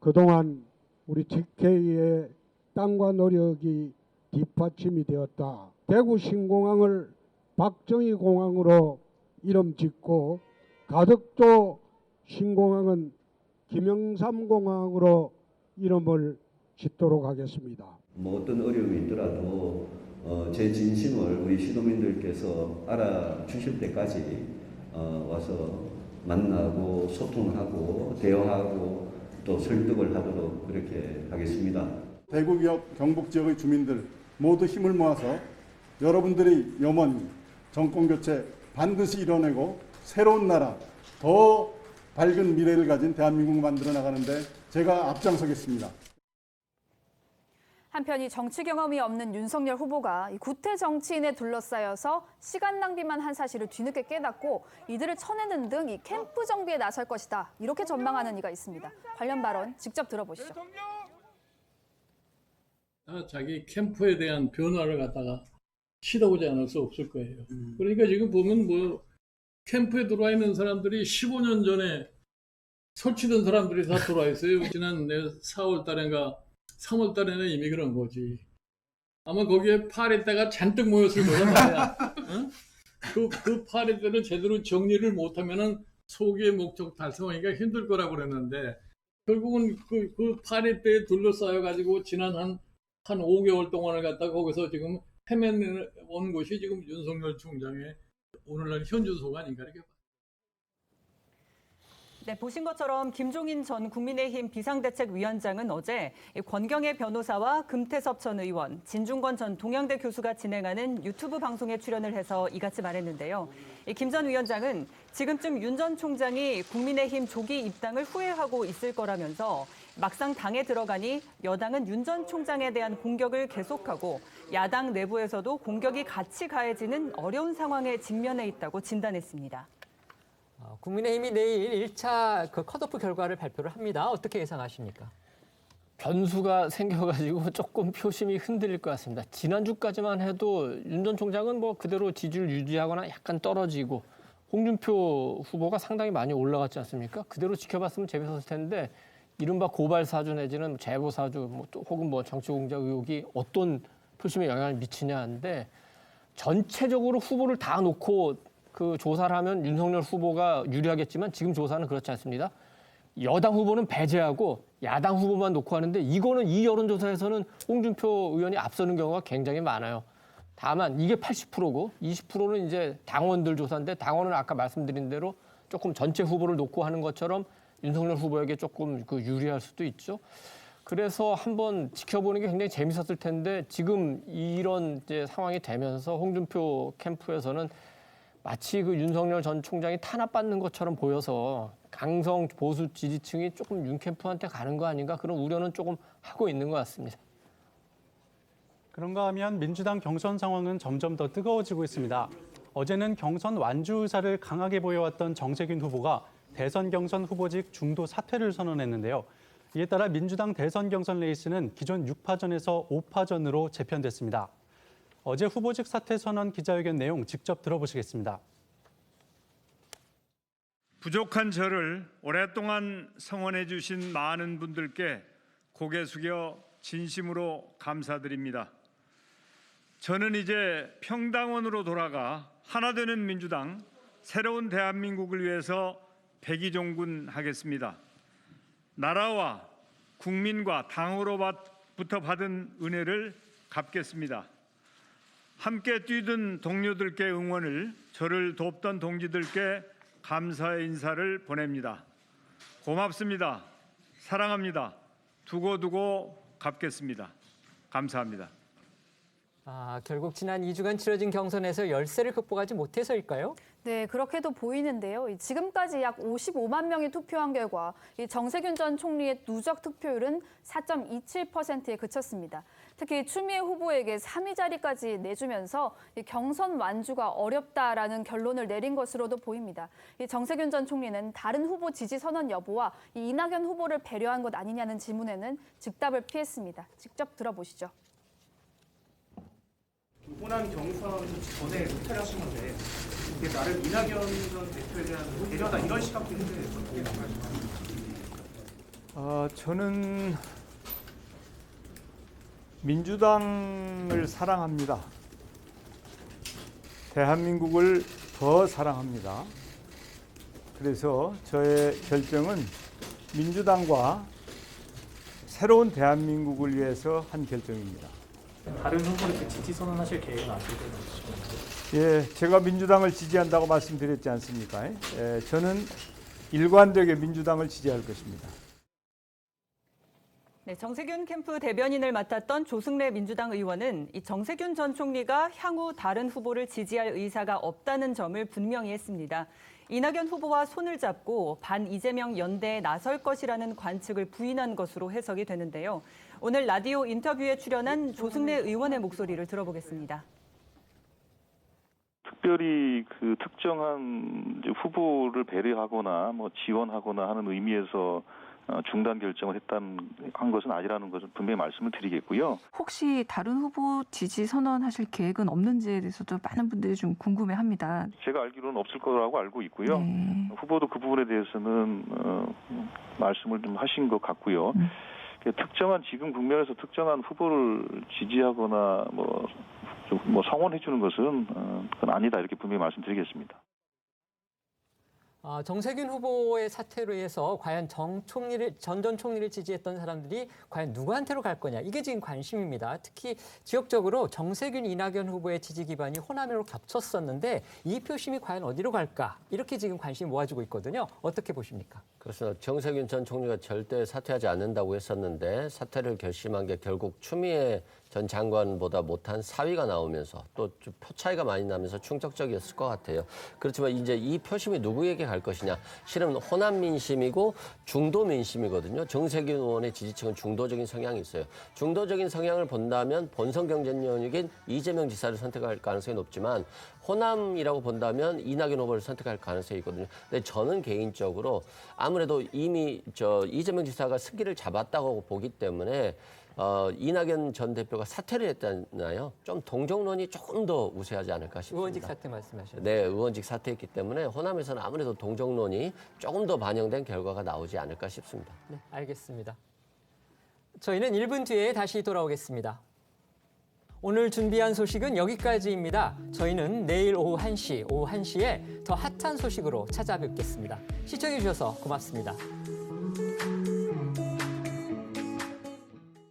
그동안 우리 GK의 땀과 노력이 뒷받침이 되었다. 대구 신공항을 박정희 공항으로 이름 짓고 가덕도 신공항은 김영삼 공항으로 이름을 짓도록 하겠습니다. 뭐 어떤 어려움이 있더라도 제 진심을 우리 시도민들께서 알아주실 때까지 와서 만나고 소통하고 대화하고 또 설득을 하도록 그렇게 하겠습니다. 대구역 경북 지역의 주민들 모두 힘을 모아서 여러분들이 염원히 정권교체 반드시 이뤄내고 새로운 나라, 더 밝은 미래를 가진 대한민국 만들어 나가는데 제가 앞장서겠습니다. 한편 이 정치 경험이 없는 윤석열 후보가 이 구태 정치인에 둘러싸여서 시간 낭비만 한 사실을 뒤늦게 깨닫고 이들을 쳐내는 등 이 캠프 정비에 나설 것이다. 이렇게 전망하는 이가 있습니다. 관련 발언 직접 들어보시죠. 자기 캠프에 대한 변화를 갖다가 시도하지 않을 수 없을 거예요. 그러니까 지금 보면 뭐 캠프에 들어와 있는 사람들이 15년 전에 설치된 사람들이 다 들어와 있어요. 지난 4월 달인가 3월 달에는 이미 그런 거지. 아마 거기에 파리떼가 잔뜩 모였을 거란 말이야. 응? 그 파리떼를 제대로 정리를 못하면은 소기의 목적 달성하기가 힘들 거라고 그랬는데 결국은 그 파리떼에 둘러싸여가지고 지난 한 5개월 동안을 갖다가 거기서 지금 헤매온 곳이 지금 윤석열 총장의 오늘날 현 주소가 아닌가 이렇게 봐요. 네, 보신 것처럼 김종인 전 국민의힘 비상대책위원장은 어제 권경의 변호사와 금태섭 전 의원, 진중권 전 동양대 교수가 진행하는 유튜브 방송에 출연을 해서 이같이 말했는데요. 김 전 위원장은 지금쯤 윤 전 총장이 국민의힘 조기 입당을 후회하고 있을 거라면서 막상 당에 들어가니 여당은 윤 전 총장에 대한 공격을 계속하고 야당 내부에서도 공격이 같이 가해지는 어려운 상황에 직면해 있다고 진단했습니다. 국민의힘이 내일 1차 컷오프 결과를 발표를 합니다. 어떻게 예상하십니까? 변수가 생겨가지고 조금 표심이 흔들릴 것 같습니다. 지난주까지만 해도 윤 전 총장은 뭐 그대로 지지를 유지하거나 약간 떨어지고 홍준표 후보가 상당히 많이 올라갔지 않습니까? 그대로 지켜봤으면 재밌었을 텐데 이른바 고발 사주 내지는 제보 사주 혹은 정치 공작 의혹이 어떤 표심에 영향을 미치냐인데 전체적으로 후보를 다 놓고 그 조사를 하면 윤석열 후보가 유리하겠지만 지금 조사는 그렇지 않습니다. 여당 후보는 배제하고 야당 후보만 놓고 하는데 이거는 이 여론조사에서는 홍준표 의원이 앞서는 경우가 굉장히 많아요. 다만 이게 80%고 20%는 이제 당원들 조사인데 당원은 아까 말씀드린 대로 조금 전체 후보를 놓고 하는 것처럼 윤석열 후보에게 조금 유리할 수도 있죠. 그래서 한번 지켜보는 게 굉장히 재밌었을 텐데 지금 이런 이제 상황이 되면서 홍준표 캠프에서는 마치 윤석열 전 총장이 탄압받는 것처럼 보여서 강성 보수 지지층이 조금 윤 캠프한테 가는 거 아닌가 그런 우려는 조금 하고 있는 것 같습니다. 그런가 하면 민주당 경선 상황은 점점 더 뜨거워지고 있습니다. 어제는 경선 완주 의사를 강하게 보여왔던 정세균 후보가 대선 경선 후보직 중도 사퇴를 선언했는데요. 이에 따라 민주당 대선 경선 레이스는 기존 6파전에서 5파전으로 재편됐습니다. 어제 후보직 사퇴 선언 기자회견 내용 직접 들어보시겠습니다. 부족한 저를 오랫동안 성원해 주신 많은 분들께 고개 숙여 진심으로 감사드립니다. 저는 이제 평당원으로 돌아가 하나 되는 민주당, 새로운 대한민국을 위해서 백의종군하겠습니다. 나라와 국민과 당으로부터 받은 은혜를 갚겠습니다. 함께 뛰던 동료들께 응원을, 저를 돕던 동지들께 감사의 인사를 보냅니다. 고맙습니다. 사랑합니다. 두고두고 갚겠습니다. 감사합니다. 결국 지난 2주간 치러진 경선에서 열세를 극복하지 못해서일까요? 네, 그렇게도 보이는데요. 지금까지 약 55만 명이 투표한 결과 정세균 전 총리의 누적 득표율은 4.27%에 그쳤습니다. 특히 추미애 후보에게 3위 자리까지 내주면서 경선 완주가 어렵다라는 결론을 내린 것으로도 보입니다. 정세균 전 총리는 다른 후보 지지 선언 여부와 이낙연 후보를 배려한 것 아니냐는 질문에는 즉답을 피했습니다. 직접 들어보시죠. 호남 경선 전에 녹화를 하신 건데 이게 나름 이낙연 전 대표에 대한 배려다 이런 시각도 있는데 어떻게 생각하십니까? 저는 민주당을 사랑합니다. 대한민국을 더 사랑합니다. 그래서 저의 결정은 민주당과 새로운 대한민국을 위해서 한 결정입니다. 다른 후보를 지지 선언하실 계획은 없으신가요? 예, 제가 민주당을 지지한다고 말씀드렸지 않습니까? 저는 일관되게 민주당을 지지할 것입니다. 네, 정세균 캠프 대변인을 맡았던 조승래 민주당 의원은 이 정세균 전 총리가 향후 다른 후보를 지지할 의사가 없다는 점을 분명히 했습니다. 이낙연 후보와 손을 잡고 반 이재명 연대에 나설 것이라는 관측을 부인한 것으로 해석이 되는데요. 오늘 라디오 인터뷰에 출연한 조승래 의원의 목소리를 들어보겠습니다. 특별히 그 특정한 이제 후보를 배려하거나 뭐 지원하거나 하는 의미에서 중단 결정을 한 것은 아니라는 것을 분명히 말씀을 드리겠고요. 혹시 다른 후보 지지 선언하실 계획은 없는지에 대해서도 많은 분들이 좀 궁금해합니다. 제가 알기로는 없을 거라고 알고 있고요. 후보도 그 부분에 대해서는 말씀을 좀 하신 것 같고요. 특정한 지금 국면에서 특정한 후보를 지지하거나 뭐 성원해 주는 것은 그건 아니다 이렇게 분명히 말씀드리겠습니다. 정세균 후보의 사퇴로 인해서 과연 전 총리를 지지했던 사람들이 과연 누구한테로 갈 거냐, 이게 지금 관심입니다. 특히 지역적으로 정세균, 이낙연 후보의 지지 기반이 호남으로 겹쳤었는데 이 표심이 과연 어디로 갈까, 이렇게 지금 관심이 모아지고 있거든요. 어떻게 보십니까? 그렇습니다. 정세균 전 총리가 절대 사퇴하지 않는다고 했었는데 사퇴를 결심한 게 결국 추미애 전 장관보다 못한 사위가 나오면서 또 좀 표 차이가 많이 나면서 충격적이었을 것 같아요. 그렇지만 이제 이 표심이 누구에게 갈 것이냐. 실은 호남 민심이고 중도 민심이거든요. 정세균 의원의 지지층은 중도적인 성향이 있어요. 중도적인 성향을 본다면 본선 경쟁력인 이재명 지사를 선택할 가능성이 높지만 호남이라고 본다면 이낙연 후보를 선택할 가능성이 있거든요. 근데 저는 개인적으로 아무래도 이미 이재명 지사가 승기를 잡았다고 보기 때문에 이낙연 전 대표가 사퇴를 했잖아요. 좀 동정론이 조금 더 우세하지 않을까 싶습니다. 의원직 사퇴 말씀하셨죠? 네, 의원직 사퇴했기 때문에 호남에서는 아무래도 동정론이 조금 더 반영된 결과가 나오지 않을까 싶습니다. 네, 알겠습니다. 저희는 1분 뒤에 다시 돌아오겠습니다. 오늘 준비한 소식은 여기까지입니다. 저희는 내일 오후 1시에 더 핫한 소식으로 찾아뵙겠습니다. 시청해 주셔서 고맙습니다.